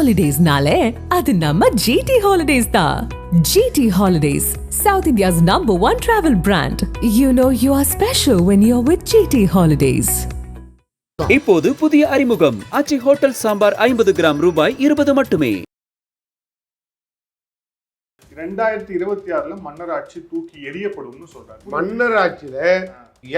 Holidays-nale, adu namma GT Holidays da. GT Holidays, South India's #1 travel brand. You know you are special when you're with GT Holidays. இப்போது புதிய அறிமுகம் ஆச்சி hotel sambar 50 gram ரூபாய் 20 மட்டுமே. 2026 மன்னர் ஆட்சி தூக்கி எரியப்படும்னு சொல்றாரு. மன்னர் ஆட்சியில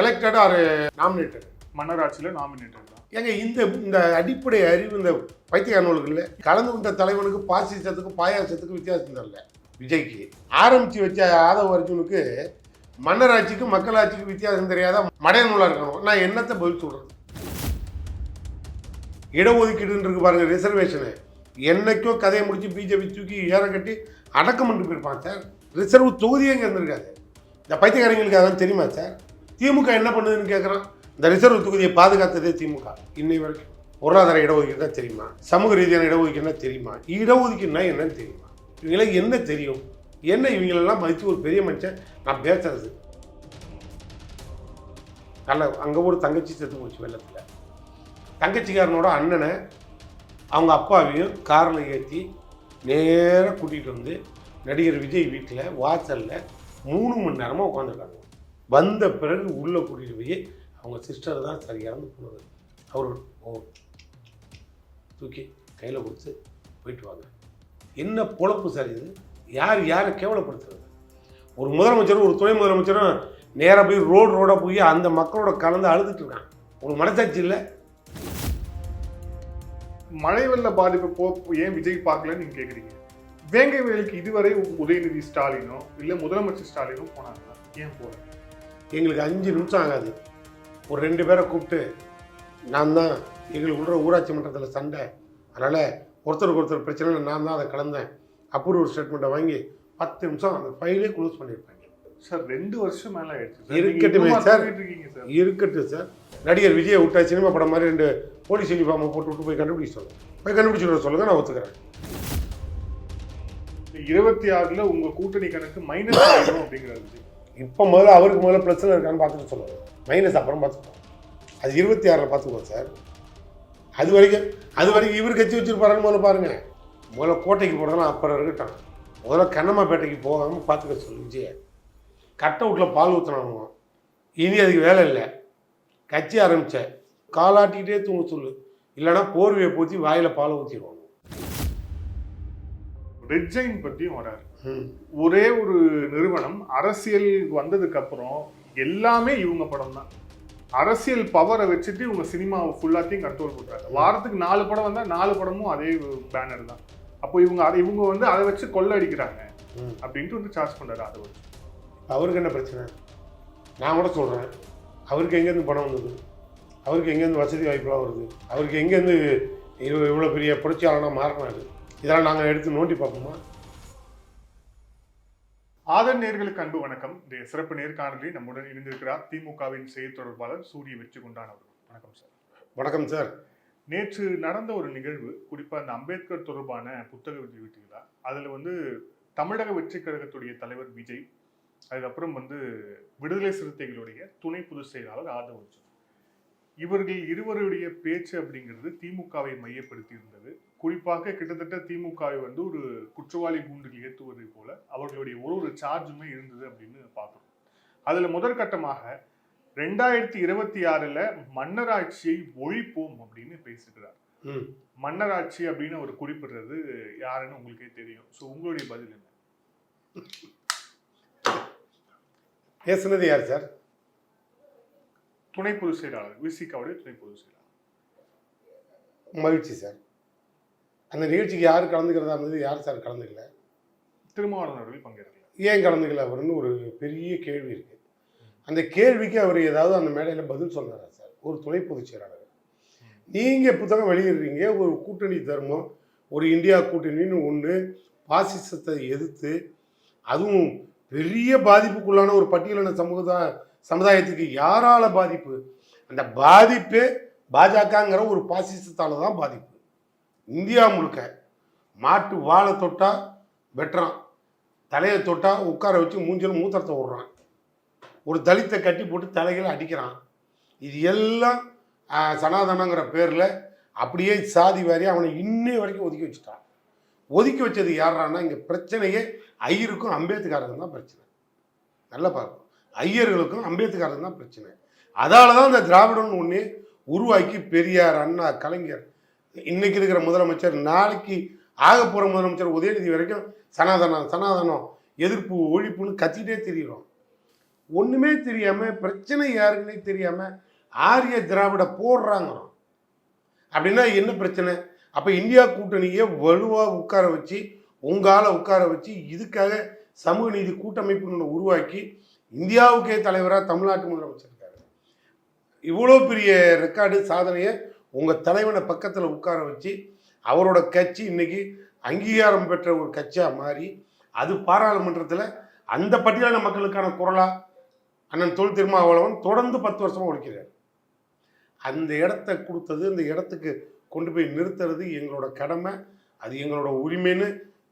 எலெக்டட் ஆர் நாமினேட்டட்? மன்னர் ஆட்சியில நாமினேட்டட் தான். ஏங்க இந்த அடிப்படை அறிவு இந்த பைத்திய நூல்கள்ல கலந்து கொண்ட தலைவனுக்கு பாசிசத்துக்கும் பாயாசத்துக்கும் வித்தியாசம் தெரியல. விஜய்க்கு ஆரம்பிச்சு வச்ச ஆதவ அர்ஜுனுக்கு மன்னர் ஆட்சிக்கும் மக்கள் ஆட்சிக்கும் வித்தியாசம் தெரியாத மடைய நூலா இருக்கணும். நான் என்னத்தை பதில் சொல்றது? இடஒதுக்கீடுன்னு இருக்கு பாருங்க, ரிசர்வேஷனு. என்னைக்கோ கதையை முடிச்சு பிஜேபி தூக்கி ஏற கட்டி அடக்கம் பண்ணி போயிருப்பான் சார். ரிசர்வ் தொகுதியே இங்கே இருந்திருக்காது. இந்த பைத்தியக்காரங்களுக்கு அதான் தெரியுமா சார்? திமுக என்ன பண்ணுதுன்னு கேட்குறான். இந்த ரிசர்வ் தொகுதியை பாதுகாத்ததே திமுக. இன்னை வரைக்கும் பொருளாதார இடஒதுக்கீடு தான் தெரியுமா? சமூக ரீதியான இடஒதுக்கீடுனா தெரியுமா? இடஒதுக்கீடுனா என்னன்னு தெரியுமா? இவங்களுக்கு என்ன தெரியும்? என்ன இவங்களெல்லாம் மதித்து ஒரு பெரிய மனுஷன் நான் பேசுறது. நல்ல அங்கே ஒரு தங்கச்சி செத்து போச்சு வெள்ளத்தில். தங்கச்சிக்காரனோட அண்ணனை அவங்க அப்பாவையும் காரில் ஏற்றி நேராக கூட்டிகிட்டு வந்து நடிகர் விஜய் வீட்டில் வாசலில் 3 மணி நேரமாக உட்காந்துருக்காங்க. வந்த பிறகு உள்ளே கூட்டிகிட்டு போய் அவங்க சிஸ்டர் தான் சரி இறந்து போனது. அவர் தூக்கி கையில் கொடுத்து போயிட்டு வாங்க. என்ன பொழப்பு சார் இது? யாரை கேவலப்படுத்துறது? ஒரு முதலமைச்சரும் ஒரு துணை முதலமைச்சரும் நேராக போய் ரோடாக போய் அந்த மக்களோட கலந்து அழுதுட்டு இருக்கான். ஒரு மனசாட்சி இல்லை. மழை வெள்ள பாதிப்பு ஏன் விஜய் பார்க்கலன்னு நீங்க கேக்குறீங்க. வேங்கை வேலைக்கு இதுவரை உதயநிதி ஸ்டாலினோ இல்ல முதலமைச்சர் ஸ்டாலினோ போனாங்களா? ஏன் போல? எங்களுக்கு 5 நிமிஷம் ஆகாது. ஒரு 2 பேரை கூப்பிட்டு நான் தான் எங்களுக்கு ஊராட்சி மன்றத்தில் சண்டை, அதனால் ஒருத்தருக்கு ஒருத்தர் பிரச்சனை, நான் தான் அதை கலந்தேன் அப்புறம் ஒரு ஸ்டேட்மெண்ட்டை வாங்கி 10 நிமிஷம் அந்த ஃபைலே க்ளோஸ் பண்ணியிருப்பாங்க சார். 2 வருஷம் மேலே ஆயிடுச்சு. இருக்கட்டுமே சார், இருக்கட்டும் சார். நடிகர் விஜயை விட்டா சினிமா படம் மாதிரி 2 போலீஸ் யூனிஃபார்மை போட்டு போய் கண்டுபிடிக்க சொல்லுங்கள். போய் கண்டுபிடிச்சு சொல்லுங்கள், நான் ஒத்துக்கிறேன். 26 உங்க கூட்டணி கணக்கு மைனஸ் ஆகிடும் அப்படிங்கிறது. இப்போ அவருக்கு பிரச்சனை இருக்கான்னு பார்த்துட்டு சொல்லுவாங்க. மைனஸ் அப்புறம் பார்த்துப்போம். அது 26 பார்த்துக்குவோம் சார். அது வரைக்கும் இவர் கட்சி வச்சுருப்பாருன்னு முதல்ல பாருங்கள். முதல்ல கோட்டைக்கு போகிறதுனா அப்புறம் இருக்கட்டும். முதல்ல கண்ணம்மாப்பேட்டைக்கு போகாமல் பார்த்துக்க சொல்லு விஜய. கட் அவுட்டில் பால் ஊற்றினாங்க. இனி அதுக்கு வேலை இல்லை. கட்சி ஆரம்பித்த காலாட்டிக்கிட்டே தூங்க சொல்லு, இல்லைன்னா போர்வையை பூத்தி வாயில் பாலை ஊற்றிடுவாங்க. ரெட்ஜைன் பற்றியும் வராரு. ஒரே ஒரு நிறுவனம் அரசியல் வந்ததுக்கு அப்புறம் எல்லாமே இவங்க படம் தான். அரசியல் பவரை வச்சுட்டு இவங்க சினிமாவை ஃபுல்லாத்தையும் கண்ட்ரோல் பண்ணுறாங்க. வாரத்துக்கு 4 படம் வந்தால் 4 படமும் அதே பேனர் தான். அப்போ இவங்க வந்து அதை வச்சு கொள்ள அடிக்கிறாங்க அப்படின்ட்டு வந்து சார்ஜ் பண்ணுறாரு. அதை வச்சு அவருக்கு என்ன பிரச்சனை? நான் கூட சொல்கிறேன், அவருக்கு எங்கேருந்து பணம் வந்தது? அவருக்கு எங்கேருந்து வசதி வாய்ப்புலாம் வருது? அவருக்கு எங்கேருந்து இவ்வளோ பெரிய புரட்சியாளனாக மாறினாரு? இதெல்லாம் நாங்கள் எடுத்து நோண்டி பார்ப்போமா? ஆதன் நேயர்களுக்கு அன்பு வணக்கம். இந்த சிறப்பு நேர்காணலில் நம்முடன் இருந்திருக்கிறார் திமுகவின் செய்தி தொடர்பாளர் சூரிய வெற்றி கொண்டான் அவர்கள். வணக்கம் சார். வணக்கம் சார். நேற்று நடந்த ஒரு நிகழ்வு, குறிப்பாக அந்த அம்பேத்கர் தொடர்பான புத்தக வெளியீட்டுகளா, அதில் வந்து தமிழக வெற்றி கழகத்துடைய தலைவர் விஜய், அதுக்கப்புறம் வந்து விடுதலை சிறுத்தைகளுடைய துணை பொதுச் செயலாளர் ஆதவ அர்ஜுன், இவர்கள் இருவருடைய பேச்சு அப்படிங்கிறது திமுகவை மையப்படுத்தி இருந்தது. குறிப்பாக கிட்டத்தட்ட திமுகவை வந்து ஒரு குற்றவாளி கூண்டில் ஏற்றுவதை போல அவர்களுடைய ஒரு சார்ஜுமே இருந்தது அப்படின்னு பார்க்குறோம். அதில் முதற்கட்டமாக 2026 மன்னராட்சியை ஒழிப்போம் அப்படின்னு பேசுகிறார். மன்னராட்சி அப்படின்னு அவர் குறிப்பிடுறது யாருன்னு உங்களுக்கே தெரியும். ஸோ உங்களுடைய பதில் என்ன? பேசுனது யார் சார்? துணை பொதுச் செயலாளர், விசிகாவுடைய துணை பொதுச் செயலாளர். மகிழ்ச்சி சார். அந்த நிகழ்ச்சிக்கு யார் கலந்துக்கிறதா இருந்தது? யார் சார் கலந்துக்கல? திருமாவளவன் அவர்கள் பங்கேற்கல. ஏன் கலந்துக்கல அவருன்னு ஒரு பெரிய கேள்வி இருக்குது. அந்த கேள்விக்கு அவர் ஏதாவது அந்த மேடையில் பதில் சொன்னாரா சார்? ஒரு துணை பொதுச் செயலாளர். நீங்கள் புத்தகம் வெளியிடுறீங்க, ஒரு கூட்டணி தர்மம், ஒரு இந்தியா கூட்டணின்னு ஒன்று, பாசிசத்தை எதிர்த்து, அதுவும் பெரிய பாதிப்புக்குள்ளான ஒரு பட்டியலான சமுதாயத்துக்கு யாரால பாதிப்பு? அந்த பாதிப்பே பாஜகங்கிற ஒரு பாசிசத்தால் தான் பாதிப்பு. இந்தியா முழுக்க மாட்டு வாழை தொட்டா வெட்டுறான், தலையை தொட்டா உட்கார வச்சு மூஞ்சில் மூத்திரத்தை விடுறான், ஒரு தலித்தை கட்டி போட்டு தலைகளை அடிக்கிறான். இது எல்லாம் சனாதனங்கிற பேரில் அப்படியே சாதி வாரி அவனை இன்னை வரைக்கும் ஒதுக்கி வச்சுட்டான். ஒதுக்கி வச்சது யாரான்னா இங்கே பிரச்சனையே ஐயருக்கும் அம்பேத்கருக்கும் தான் பிரச்சனை. நல்லா பார்ப்போம், ஐயர்களுக்கும் அம்பேத்கருக்கும் தான் பிரச்சனை. அதால தான் இந்த திராவிடம்னு ஒன்று உருவாக்கி பெரியார், அண்ணா, கலைஞர், இன்னைக்கு இருக்கிற முதலமைச்சர், நாளைக்கு ஆக போகிற முதலமைச்சர் உதயநிதி வரைக்கும் சனாதனம் சனாதனம் எதிர்ப்பு ஒழிப்புன்னு கத்திட்டே தெரிகிறோம். ஒன்றுமே தெரியாமல் பிரச்சனை யாருக்குன்னே தெரியாமல் ஆரிய திராவிட போடுறாங்க. அப்படின்னா என்ன பிரச்சனை? அப்போ இந்தியா கூட்டணியை வலுவாக உட்கார வச்சு உங்கால உட்கார வச்சு இதுக்காக சமூக நீதி கூட்டமைப்புன்னு உருவாக்கி இந்தியாவுக்கே தலைவராக தமிழ்நாட்டு முதலமைச்சர் இருக்காரு. இவ்வளோ பெரிய ரெக்கார்டு சாதனையை உங்கள் தலைவனை பக்கத்தில் உட்கார வச்சு அவரோட கட்சி இன்னைக்கு அங்கீகாரம் பெற்ற ஒரு கட்சியாக மாறி அது பாராளுமன்றத்தில் அந்த பட்டியலான மக்களுக்கான குரலா அண்ணன் தொல் திருமாவளவன் தொடர்ந்து 10 வருஷமாக ஒழிக்கிறார். அந்த இடத்த கொடுத்தது, அந்த இடத்துக்கு கொண்டு போய் நிறுத்துறது எங்களோட கடமை, அது எங்களோட உரிமைன்னு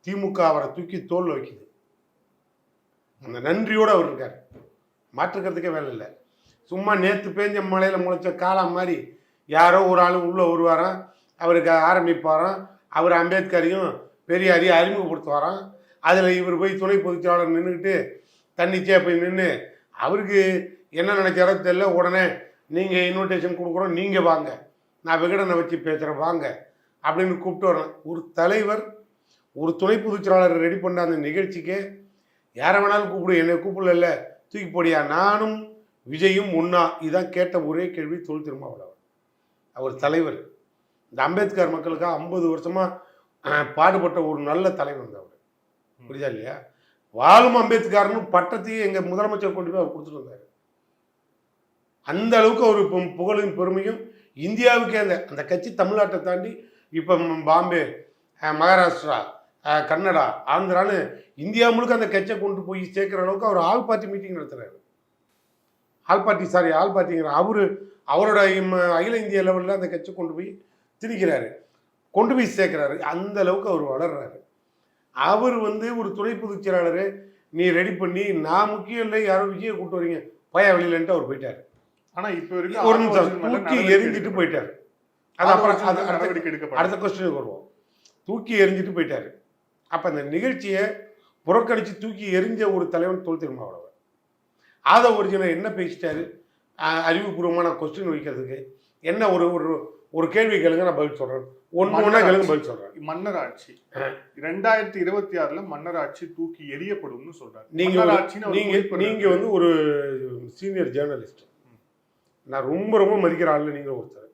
திமுக அவரை தூக்கி தோல்ல வைக்குது. அந்த நன்றியோடு அவர் இருக்கார், மாற்றுக்கிறதுக்கே வேலை இல்லை. சும்மா நேற்று பேஞ்ச மலையில் முளைச்ச காலம் மாதிரி யாரோ ஒரு ஆள் உள்ளே வருவாராம், அவருக்கு ஆரம்பிப்பாராம், அவர் அம்பேத்கரையும் பெரியாரையும் அறிமுகப்படுத்துவாராம். அதில் இவர் போய் துணை பொதுச்செயலாளர் நின்றுக்கிட்டு தன்னிச்சையாக போய் நின்று அவருக்கு என்ன நினைச்சாரோ தெரியல, உடனே நீங்கள் இன்விடேஷன் கொடுக்குறோம், நீங்கள் வாங்க, நான் விகடனை வச்சு பேசுகிறேன் வாங்க அப்படின்னு கூப்பிட்டு வரேன். ஒரு தலைவர் ஒரு துணை பொதுச்செயலாளர் ரெடி பண்ண அந்த நிகழ்ச்சிக்கு யாரை வேணாலும் கூப்பிடு, என்னை கூப்பிடல, தூக்கி போடியா, நானும் விஜயும் ஒன்றா, இதான் கேட்ட ஒரே கேள்வி தொல் திருமாவளவன். அவர் தலைவர், இந்த அம்பேத்கர் மக்களுக்காக 50 வருஷமாக பாடுபட்ட ஒரு நல்ல தலைவர் அவர், புரியுதா இல்லையா? வாழும் அம்பேத்கர்னு பட்டத்தையும் எங்கள் முதலமைச்சர் கொண்டு போய் அவர் கொடுத்துட்டு வந்தார். அந்த அளவுக்கு ஒரு புகழும் பெருமையும் இந்தியாவுக்கே அந்த கட்சி தமிழ்நாட்டை தாண்டி இப்போ பாம்பே, மகாராஷ்டிரா, கன்னடா, ஆந்திரான்னு இந்தியா முழுக்க அந்த கட்சியை கொண்டு போய் சேர்க்குற அளவுக்கு அவர் ஆல் பார்ட்டி மீட்டிங் நடத்துகிறார். ஆல் பார்ட்டிங்கிற அவரோட அகில இந்திய லெவலில் அந்த கட்சி கொண்டு போய் திணிக்கிறாரு, கொண்டு போய் சேர்க்குறாரு. அந்த அளவுக்கு அவர் வளர்றாரு. அவர் ஒரு துணை பொதுச் செயலாளர் நீ ரெடி பண்ணி, நான் முக்கியம் இல்லை, யாரோ விஜயை கூப்பிட்டு வரீங்க பயா வெளியிலன்ட்டு அவர் போயிட்டார். ஆனால் இப்போ வரைக்கும் ஒரு நிமிஷம் தூக்கி எரிஞ்சிட்டு போயிட்டார். அது அப்புறம் அடுத்த கொஸ்டினுக்கு வருவோம். தூக்கி எரிஞ்சிட்டு போயிட்டார். அப்போ அந்த நிகழ்ச்சியை புறக்கணித்து தூக்கி எரிஞ்ச ஒரு தலைவன் தொல் திருமாவளவன். அதை ஒரிஜினல் என்ன பேசிட்டாரு, அறிவுபூர்வமான கொஸ்டின் வைக்கிறதுக்கு என்ன ஒரு கேள்வி கேளுங்க, நான் பதில் சொல்கிறேன். ஒன்றா கேளுங்க, பதில் சொல்கிறேன். மன்னர் ஆட்சி 2026 மன்னர் ஆட்சி தூக்கி எரியப்படும்னு சொல்றாரு. நீங்க ஒரு சீனியர் ஜேர்னலிஸ்ட், நான் ரொம்ப மதிக்கிற ஆள் நீங்கள் ஒருத்தர்.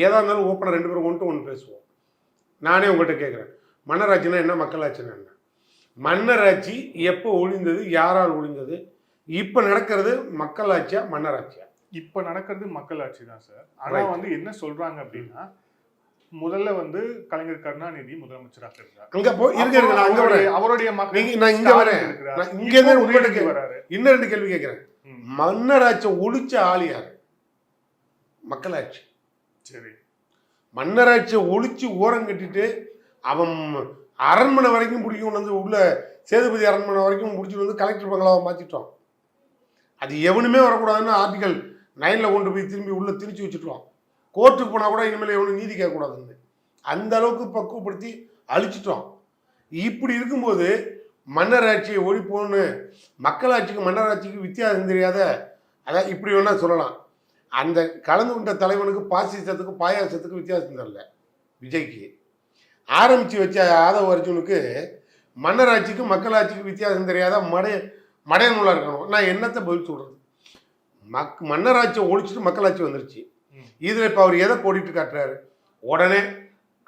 ஏதா இருந்தாலும் ஓப்பனாக 2 பேரும் ஒன்று பேசுவோம். நானே உங்கள்கிட்ட கேட்குறேன், மன்னராட்சினா என்ன, மக்களாட்சினா என்ன? மன்னராட்சி எப்போ ஒழிந்தது, யாரால் ஒழிந்தது? இப்போ நடக்கிறது மக்களாட்சியா மன்னராட்சியா? இப்போ நடக்கிறது மக்களாட்சி தான் சார். ஆனால் என்ன சொல்றாங்க அப்படின்னா, முதல்ல கலைஞர் கருணாநிதி முதலமைச்சராக இருக்கிறார். அங்க போய் அவருடைய நான் இங்க வரேன், இன்னும் 2 கேள்வி கேட்கிறேன். மன்னராட்சி ஒழிச்ச ஆள் யாரு? மக்களாட்சி. சரி, மன்னராட்சியை ஒழிச்சு ஓரம் கட்டிட்டு அவன் அரண்மனை வரைக்கும் பிடிக்கும் உள்ள சேதுபதி அரண்மனை வரைக்கும் முடிச்சுட்டு கலெக்டர் பங்களாவை மாற்றிட்டோம். அது எவனுமே வரக்கூடாதுன்னு ஆர்டிகல் 9 கொண்டு போய் திரும்பி உள்ள திணிச்சு வச்சுட்டோம். கோர்ட்டுக்கு போனால் கூட இனிமேல் எவனும் நீதி கேட்கக்கூடாதுன்னு அந்த அளவுக்கு பக்குவப்படுத்தி அழிச்சிட்டோம். இப்படி இருக்கும்போது மன்னராட்சியை ஒழிப்போன்னு, மக்களாட்சிக்கு மன்னராட்சிக்கு வித்தியாசம் தெரியாத, அதான் இப்படி வேணா சொல்லலாம். அந்த கலந்து கொண்ட தலைவனுக்கு பாசிசத்துக்கும் பாயாசத்துக்கும் வித்தியாசம் தெரியல. விஜய்க்கு ஆரம்பித்து வச்ச ஆதவ அர்ஜுனுக்கு மன்னராட்சிக்கும் மக்களாட்சிக்கும் வித்தியாசம் தெரியாத மடைய நூலாக இருக்கணும். நான் என்னத்தை பதில் சொல்கிறது? மன்னராட்சியை ஒழிச்சிட்டு மக்களாட்சி வந்துருச்சு. இதில் இப்போ அவர் எதை போடிட்டு காட்டுறாரு? உடனே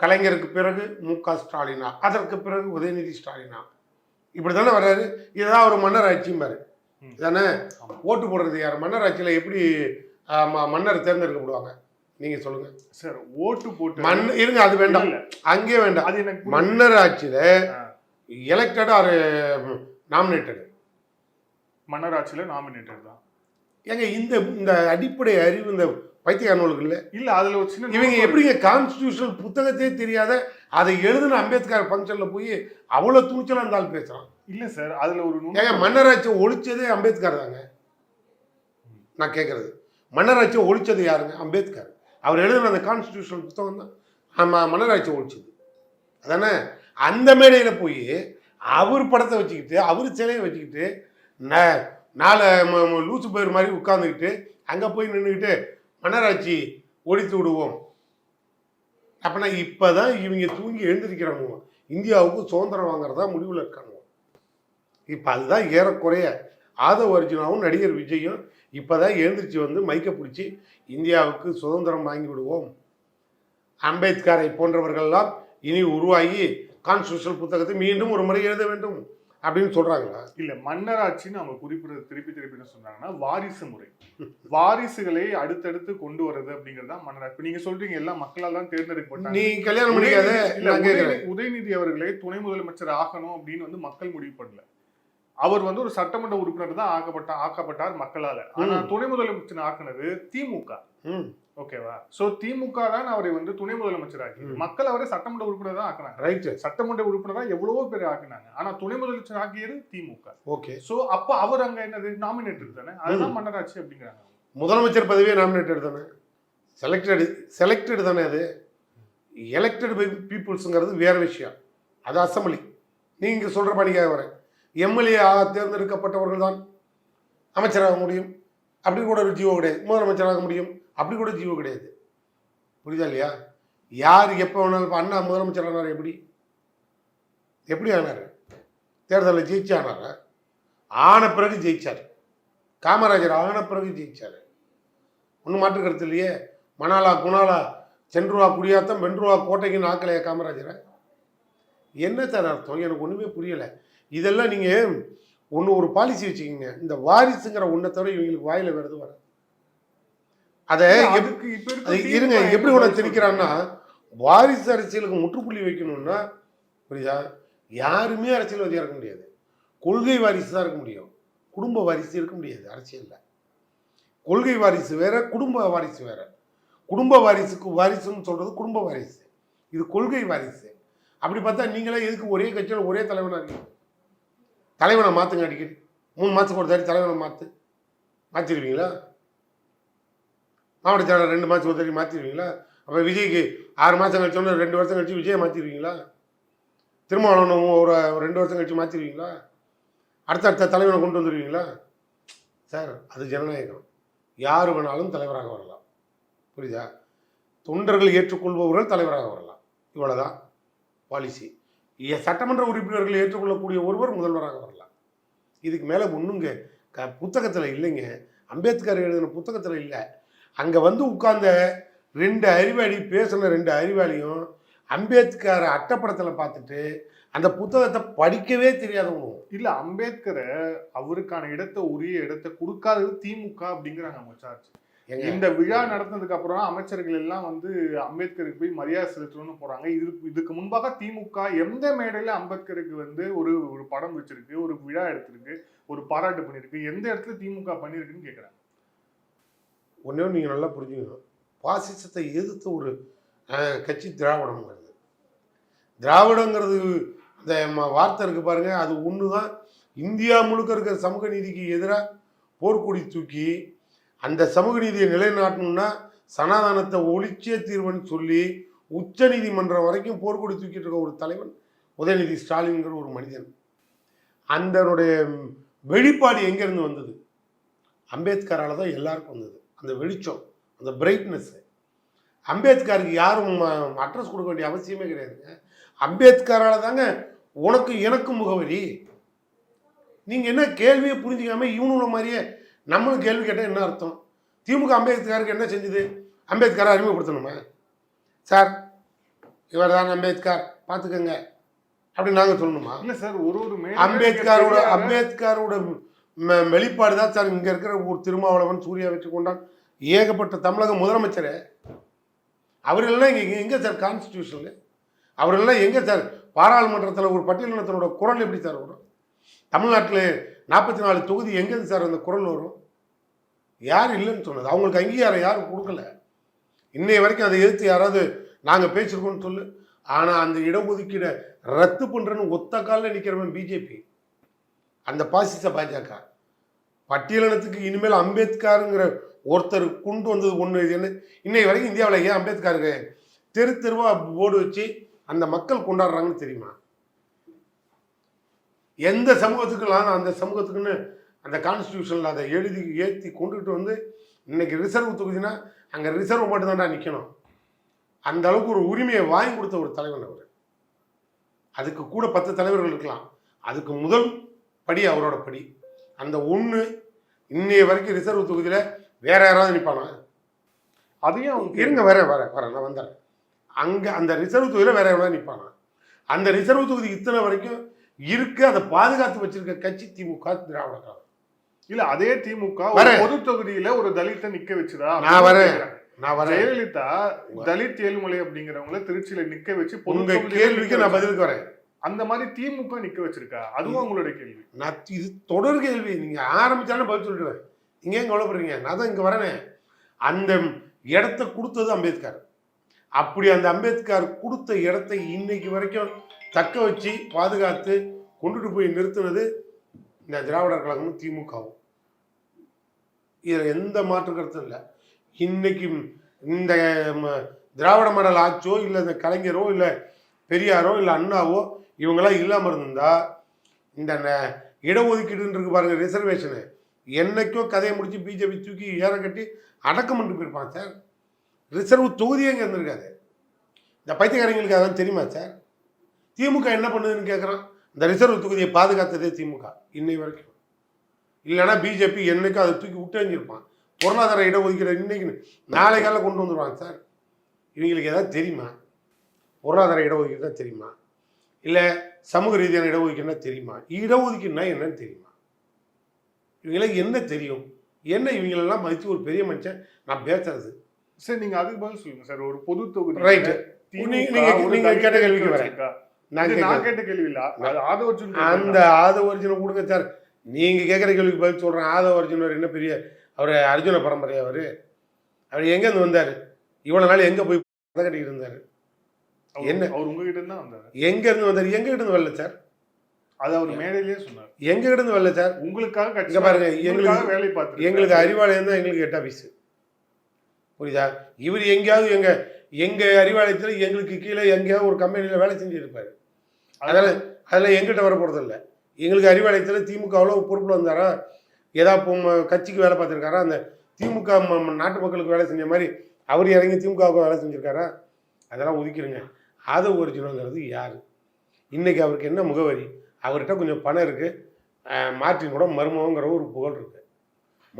கலைஞருக்கு பிறகு மு.க. ஸ்டாலினா, அதற்கு பிறகு உதயநிதி ஸ்டாலினா, இப்படி தானே வர்றாரு. இதுதான் ஒரு மன்னராட்சியும் பாரு தானே. ஓட்டு போடுறது யார்? மன்னராட்சியில் எப்படி மன்னர் தேர்ந்தெடுக்கப்படுவாங்க நீங்கள் சொல்லுங்கள் சார். ஓட்டு போட்டு இருங்க, அது வேண்டாம், அங்கே வேண்டாம். அது எனக்கு மன்னராட்சியில் எலெக்டட் ஆர் நாமினேட்டடு? மன்னராட்சியில் நாமினேட்டட் தான். ஏங்க இந்த அடிப்படை அறிவு இந்த பைத்தியக்காரர்களுக்கு இல்லை. அதில் ஒரு சின்ன இவங்க எப்படிங்க கான்ஸ்டியூஷனல் புத்தகத்தையே தெரியாத அதை எழுதுன அம்பேத்கர் ஃபங்க்ஷனில் போய் அவ்வளோ துணிச்சலாக இருந்தாலும் பேசுகிறான்? இல்லை சார், அதில் ஒரு மன்னராட்சியை ஒழிச்சதே அம்பேத்கர் தாங்க. நான் கேட்குறது, மன்னராட்சியை ஒழிச்சது யாருங்க? அம்பேத்கர். அவர் எழுதின அந்த கான்ஸ்டியூஷன் புத்தகம் தான் ஆமாம் மன்னராட்சி ஒழிச்சுது. அதானே? அந்த மேடையில் போய் அவர் படத்தை வச்சுக்கிட்டு அவர் சிலையை வச்சுக்கிட்டு நாலு லூசு பேர் மாதிரி உட்காந்துக்கிட்டு அங்கே போய் நின்றுக்கிட்டு மன்னராட்சி ஒழித்து விடுவோம் அப்படின்னா இப்போ தான் இவங்க தூங்கி எழுந்திருக்கிறாங்க. இந்தியாவுக்கு சுதந்திரம் வாங்குறதா முடிவில் இருக்காங்க. இப்போ அதுதான் ஏறக்குறைய ஆதவ அர்ஜுனாவும் நடிகர் விஜயும் இப்போ தான் எழுந்திரிச்சு வந்து மைக்க பிடிச்சி இந்தியாவுக்கு சுதந்திரம் வாங்கி விடுவோம், அம்பேத்கரை போன்றவர்கள்லாம் இனி உருவாகி கான்ஸ்டியூஷன் புத்தகத்தை மீண்டும் ஒரு முறை எழுத வேண்டும் அப்படின்னு சொல்றாங்களா? இல்ல, மன்னராட்சின்னு அவங்க குறிப்பிட திருப்பி என்ன சொன்னாங்கன்னா வாரிசு முறை, வாரிசுகளை அடுத்தடுத்து கொண்டு வர்றது அப்படிங்கிறது தான் மன்னராட்சி. இப்ப நீங்க சொல்றீங்க எல்லாம் மக்களால் தான் தேர்ந்தெடுக்கப்பட்டாங்க, நீ கல்யாணம் பண்ணிக்காத. உதயநிதி அவர்களே துணை முதலமைச்சர் ஆகணும் அப்படின்னு வந்து மக்கள் முடிவு பண்ணல. அவர் வந்து ஒரு சட்டமன்ற உறுப்பினர் தான் ஆக்கப்பட்டார் மக்களால. ஆனா துணை முதலமைச்சர் ஆக்குனது திமுக. ஓகேவா? சோ திமுக தான் அவரை வந்து துணை முதலமைச்சர் ஆக்கி, மக்கள் அவரை சட்டமன்ற உறுப்பினர் தான் ஆக்குனாங்க. ரைட், சட்டமன்ற உறுப்பினர் தான் எவ்வளவோ பேர் ஆக்குனாங்க. ஆனா துணை முதலமைச்சர் ஆக்கியது திமுக. ஓகே, சோ அப்ப அவர் அங்க என்னது நாமினேட்டர் தானே, அதுதான் மன்னராட்சி அப்படிங்கிறாங்க. முதலமைச்சர் பதவியே நாமினேட்டட் தானே, செலக்டட் தானே. அது எலெக்டட் பை பீப்புள்ஸுங்கிறது வேற விஷயம், அது அசம்பிளி. நீங்க சொல்ற பணிக்காக வரேன். எம்எல்ஏ தேர்ந்தெடுக்கப்பட்டவர்கள் தான் அமைச்சராக முடியும், அப்படி கூட ஒரு ஜீவோ கிடையாது. முதலமைச்சராக முடியும், அப்படி கூட ஜீவோ கிடையாது. புரியுதா இல்லையா? யார் எப்போ வேணாலும் இப்போ அண்ணா முதலமைச்சர் ஆனார், எப்படி ஆனார்? தேர்தலில் ஜெயிச்சு ஆனார். ஆன பிறகு ஜெயிச்சார். காமராஜர் ஆன பிறகு ஜெயிச்சார். ஒன்றும் மாற்று கருத்து இல்லையே. மணாலா குணாலா சென்றுவா குடியாத்தம் வென்றுவா கோட்டைக்குன்னு ஆக்கலையா காமராஜரை? என்ன சார் அர்த்தம்? எனக்கு ஒன்றுமே புரியலை. இதெல்லாம் நீங்கள் ஒரு பாலிசி வச்சுக்கிங்க. இந்த வாரிசுங்கிற ஒன்றை தவிர இவங்களுக்கு வாயில வருது வர அதை இருங்க எப்படி ஒன்று திணிக்கிறான்னா, வாரிசு அரசியலுக்கு முற்றுப்புள்ளி வைக்கணும்னா புரியுதா, யாருமே அரசியல்வாதியாக இருக்க முடியாது. கொள்கை வாரிசு தான் இருக்க முடியும், குடும்ப வாரிசு இருக்க முடியாது அரசியலில். கொள்கை வாரிசு வேற, குடும்ப வாரிசு வேற. குடும்ப வாரிசுக்கு வாரிசுன்னு சொல்றது குடும்ப வாரிசு, இது கொள்கை வாரிசு. அப்படி பார்த்தா நீங்களே எதுக்கு ஒரே கட்சியில் ஒரே தலைவனாக இருக்கீங்க? தலைவனை மாற்றுங்க, அடிக்கடி 3 மாதத்துக்கு ஒரு தாரி தலைவனை மாற்றிடுவீங்களா? மாவட்ட செயலாளர் 2 மாதத்துக்கு ஒரு தாரி மாற்றிடுவீங்களா? அப்போ விஜய்க்கு 6 மாதம் கழிச்சோன்னு 2 வருஷம் கழிச்சு விஜயை மாற்றிடுவீங்களா? திருமாவளவன் ஒரு 2 வருஷம் கழிச்சு மாற்றிடுவீங்களா? அடுத்த தலைவனை கொண்டு வந்துடுவீங்களா? சார், அது ஜனநாயகம். யார் வேணாலும் தலைவராக வரலாம். புரியுதா? தொண்டர்கள் ஏற்றுக்கொள்பவர்கள் தலைவராக வரலாம், இவ்வளோதான் பாலிசி. சட்டமன்ற உறுப்பினர்கள் ஏற்றுக்கொள்ளக்கூடிய ஒருவர் முதல்வராக வரலாம். இதுக்கு மேலே ஒன்றுங்க புத்தகத்தில் இல்லைங்க. அம்பேத்கர் எழுதின புத்தகத்தில் இல்லை. அங்கே வந்து உட்கார்ந்த 2 அறிவாளி பேசின 2 அறிவாளியும் அம்பேத்கரை அட்டப்படத்தில் பார்த்துட்டு அந்த புத்தகத்தை படிக்கவே தெரியாதவங்க. இல்லை, அம்பேத்கரை அவருக்கான உரிய இடத்தை கொடுக்காதது திமுக அப்படிங்கிறாங்க அவங்க சார்ஜ். இந்த விழா நடந்ததுக்கு அப்புறம் அமைச்சர்கள் எல்லாம் வந்து அம்பேத்கருக்கு போய் மரியாதை செலுத்தணும்னு போறாங்க. இதுக்கு முன்பாக திமுக எந்த மேடையில அம்பேத்கருக்கு வந்து ஒரு படம் வச்சிருக்கு, ஒரு விழா எடுத்திருக்கு, ஒரு பாராட்டு பண்ணிருக்கு, எந்த இடத்துல திமுக பண்ணிருக்குன்னு கேட்குறாங்க. ஒன்னே நீங்க நல்லா புரிஞ்சுக்கணும். பாசிசத்தை எதிர்த்து ஒரு கட்சி திராவிடம்ங்கிறது. திராவிடங்கிறது அந்த வார்த்தை இருக்கு பாருங்க, அது ஒண்ணுதான். இந்தியா முழுக்க இருக்கிற சமூக நீதிக்கு எதிராக போர்க்கொடி தூக்கி அந்த சமூக நீதியை நிலைநாட்டணும்னா சனாதனத்தை ஒழிச்சே தீர்வுன்னு சொல்லி உச்ச நீதிமன்றம் வரைக்கும் போர்க்கொடி தூக்கிட்டு இருக்க ஒரு தலைவன் உதயநிதி ஸ்டாலின்கிற ஒரு மனிதன். அதனுடைய வெளிப்பாடு எங்கேருந்து வந்தது? அம்பேத்கரால் தான் எல்லாருக்கும் வந்தது. அந்த வெளிச்சம், அந்த பிரைட்னஸ். அம்பேத்கருக்கு யாரும் அட்ரஸ் கொடுக்க வேண்டிய அவசியமே கிடையாதுங்க. அம்பேத்கரால் தாங்க உனக்கு எனக்கும் முகவரி. நீங்கள் என்ன கேள்வியை புரிஞ்சுக்காம இவனுள்ள மாதிரியே நம்மளும் கேள்வி கேட்டால் என்ன அர்த்தம்? திமுக அம்பேத்கருக்கு என்ன செஞ்சது? அம்பேத்கரை அறிமுகப்படுத்தணுமா? சார், இவர் தான் அம்பேத்கர், பார்த்துக்கங்க அப்படின்னு நாங்கள் சொல்லணுமா? இல்லை சார், ஒரு அம்பேத்கரோட வெளிப்பாடு தான் சார் இங்கே இருக்கிற ஒரு திருமாவளவன், சூர்யா வச்சு கொண்டான் ஏகப்பட்ட தமிழக முதலமைச்சர். அவர்களெல்லாம் இங்கே எங்கே சார் கான்ஸ்டியூஷனில்? அவர்களெல்லாம் எங்கே சார் பாராளுமன்றத்தில் ஒரு பட்டியலினத்தினோட குரல் எப்படி சார் வரும்? தமிழ்நாட்டில் 44 தொகுதி எங்கேருந்து சார் அந்த குரல் வரும்? யார் இல்லைன்னு சொன்னது? அவங்களுக்கு அங்கீகாரம் யாரும் கொடுக்கல. இன்னைய வரைக்கும் அதை எதிர்த்து யாராவது நாங்கள் பேசியிருக்கோம்னு சொல்லு. ஆனால் அந்த இடஒதுக்கீடை ரத்து பண்ணுறேன்னு ஒத்த காலில் நிற்கிறவன் பிஜேபி, அந்த பாசிச பாஜக. பட்டியலினத்துக்கு இனிமேல் அம்பேத்கருங்கிற ஒருத்தர் கொண்டு வந்தது ஒன்று என்ன இன்னைக்கு வரைக்கும் இந்தியாவில் ஏன் அம்பேத்கருக்கு தெரு தெருவா போர்டு வச்சு அந்த மக்கள் கொண்டாடுறாங்கன்னு தெரியுமா? எந்த சமூகத்துக்குலாம் அந்த சமூகத்துக்குன்னு அந்த கான்ஸ்டியூஷனில் அதை எழுதி ஏற்றி கொண்டுகிட்டு வந்து இன்னைக்கு ரிசர்வ் தொகுதினா அங்கே ரிசர்வ் மட்டும்தான்டா நிற்கணும். அந்த அளவுக்கு ஒரு உரிமையை வாங்கி கொடுத்த ஒரு தலைவன் அவர். அதுக்கு கூட 10 தலைவர்கள் இருக்கலாம். அதுக்கு முதல் படி அவரோட படி. அந்த ஒன்று இன்னைய வரைக்கும் ரிசர்வ் தொகுதியில் வேற யாராவது நிற்பானா? அதையும் இருங்க வர நான் வந்துடுறேன். அங்கே அந்த ரிசர்வ் தொகுதியில் வேற யாராவது நிற்பானா? அந்த ரிசர்வ் தொகுதி இத்தனை வரைக்கும் இருக்கு. அதை பாதுகாத்து வச்சிருக்க கட்சி திமுக, திராவிட கழகம். இல்ல அதே திமுக பொது தொகுதியில ஒரு தலித்தை நிக்க வச்சுதா? நான் வரேன். ஜெயலலிதா தலித் ஏழுமலை அப்படிங்கிறவங்கள திருச்சியில நிக்க வச்சு உங்க கேள்விக்கு நான் பதிலுக்கு வரேன். அந்த மாதிரி திமுக நிக்க வச்சிருக்கா, அதுவும் உங்களுடைய கேள்வி. நான் இது தொடர் கேள்வி. நீங்க ஆரம்பிச்சாலும் பதில் சொல்லிடுவேன். நீங்க ஏன் கவலைப்படுறீங்க? நான் தான் இங்க வரேனே. அந்த இடத்த கொடுத்தது அம்பேத்கர். அப்படி அந்த அம்பேத்கர் கொடுத்த இடத்தை இன்னைக்கு வரைக்கும் தக்க வச்சு பாதுகாத்து கொண்டுட்டு போய் நிறுத்தினது இந்த திராவிடர் கழகமும் திமுகவும். இதில் எந்த மாற்று கருத்தும் இல்லை. இன்னைக்கு இந்த திராவிட மாடல் ஆட்சியோ இல்லை இந்த கலைஞரோ இல்லை பெரியாரோ இல்லை அண்ணாவோ இவங்களாம் இல்லாமல் இருந்தா இந்த இடஒதுக்கீடுன்னு இருக்கு பாருங்க, ரிசர்வேஷனு என்னைக்கோ கதையை முடிச்சு பிஜேபி தூக்கி ஏற கட்டி அடக்கம் பண்ணிட்டு போயிருப்பான் சார். ரிசர்வ் தொகுதியே இங்கே இருந்திருக்காது. இந்த பைத்தியக்காரங்களுக்கு அதான் தெரியுமா சார்? திமுக என்ன பண்ணுதுன்னு கேட்குறான். இந்த ரிசர்வ் தொகுதியை பாதுகாத்ததே திமுக இன்னை வரைக்கும். இல்லைன்னா பிஜேபி என்னைக்கும் அதை தூக்கி விட்டுஞ்சிருப்பான். பொருளாதார இடஒதுக்கீடு இன்னைக்கு நாளை காலையில் கொண்டு வந்துடுவாங்க சார். இவங்களுக்கு ஏதாவது தெரியுமா? பொருளாதார இடஒதுக்கீடு தான் தெரியுமா? இல்லை சமூக ரீதியான இடஒதுக்கீடுனா தெரியுமா? இடஒதுக்கீடுனா என்னன்னு தெரியுமா? இவங்களுக்கு என்ன தெரியும்? என்ன இவங்களெல்லாம் மதித்து ஒரு பெரிய மனுஷன் நான் பேசுறது. சார் நீங்க அதுக்கு பதில் சொல்லுங்க சார். ஒரு பொது தொகுதி ரைட்டு. நீங்க கேட்ட கேள்விக்கு வரேன். நான் கேட்ட கேள்வி இல்ல, அந்த ஆதவர்ஜுனை கொடுங்க சார். நீங்க கேட்குற கேள்விக்கு பதில் சொல்றேன். ஆதவர்ஜுனர் என்ன பெரிய அவர் அர்ஜுன பரம்பரையா? அவர் எங்கேருந்து வந்தார்? இவ்வளவு நாள் எங்க போய் கட்டிக்கிட்டு இருந்தாரு? என்ன அவர் உங்ககிட்ட தான் வந்தார்? எங்க இருந்து வந்தார்? எங்க கிட்ட இருந்து வரல சார். அது அவர் மேடையிலேயே சொன்னார். எங்க கிட்ட இருந்து வரல சார். உங்களுக்காக கட்சி பாருங்க. எங்களுக்கு வேலை பார்த்து எங்களுக்கு அறிவாலயம் தான் எங்களுக்கு 8 ஆபீஸ். புரியுதா? இவர் எங்கேயாவது எங்க அறிவாலயத்தில் எங்களுக்கு கீழே எங்கேயாவது ஒரு கம்பெனியில் வேலை செஞ்சு இருப்பாரு. அதெல்லாம் எங்கிட்ட வர போறது இல்லை. எங்களுக்கு அறிவாலயத்தில் திமுகவில் பொறுப்பில் வந்தாரா, ஏதாவது கட்சிக்கு வேலை பார்த்துருக்காரா, அந்த திமுக நாட்டு மக்களுக்கு வேலை செஞ்ச மாதிரி அவர் இறங்கி திமுகவுக்கு வேலை செஞ்சுருக்காரா? அதெல்லாம் ஒதுக்கிடுங்க. ஆதவ ஒரிஜினல்ங்கிறது யார்? இன்றைக்கி அவருக்கு என்ன முகவரி? அவர்கிட்ட கொஞ்சம் பணம் இருக்குது. மார்ட்டின் கூட மருமகங்கிற ஒரு புகழ் இருக்குது.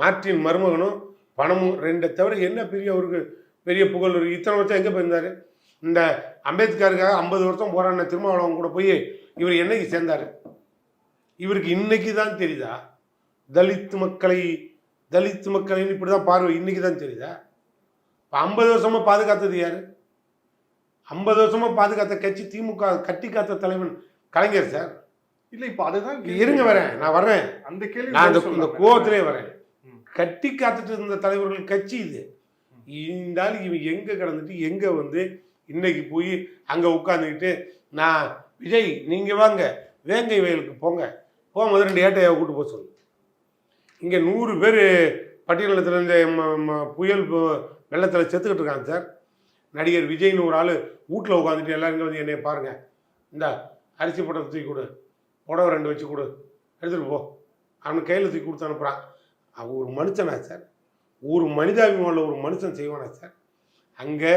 மார்ட்டின் மருமகனும் பணமும் 2 தவிர என்ன பெரிய அவருக்கு பெரிய புகழ் இருக்குது? இத்தனை வருஷம் எங்கே போயிருந்தார்? இந்த அம்பேத்கருக்காக 50 வருஷம் போராடின திருமாவளவன் கூட போய் இவர் என்னைக்கு சேர்ந்தார்? இவருக்கு இன்னைக்கு தான் தெரியுதா தலித் மக்களின் இப்படி தான் பார்வை? இன்னைக்கு தான் தெரியுதா? இப்போ 50 வருஷமா பாதுகாத்தது யாரு? 50 வருஷமா பாதுகாத்த கட்சி திமுக. கட்டி காத்த தலைவன் கலைஞர் சார். இல்ல இப்ப அதுதான் இருங்க வரேன். நான் வர்றேன். அந்த கேள்வி நான் இந்த கோவத்திலே வரேன். கட்டி காத்துட்டு இருந்த தலைவர்கள் கட்சி இது. இந்த இவன் எங்க கிடந்துட்டு எங்க வந்து இன்னைக்கு போய் அங்க உட்காந்துக்கிட்டு நான் விஜய் நீங்க வாங்க வேங்கை வயலுக்கு போங்க, போகும்போது 2 ஏட்டையை கூட்டு போக சொல்லு. இங்கே 100 பேர் பட்டியலத்தில் இந்த புயல் வெள்ளத்தில் செத்துக்கிட்டு இருக்காங்க சார். நடிகர் விஜய்னு ஒரு ஆள் வீட்டில் உட்காந்துட்டு எல்லாருங்க வந்து என்னைய பாருங்க, இந்த அரிசி பட்டத்தை தூக்கி கொடு, புடவை 2 வச்சு கொடு, எடுத்துகிட்டு போ, அவனுக்கு கையில் தூக்கி கொடுத்து அனுப்புகிறான். அவன் ஒரு மனுஷனா சார்? ஒரு மனிதாபிமானில் ஒரு மனுஷன் செய்வானா சார்? அங்கே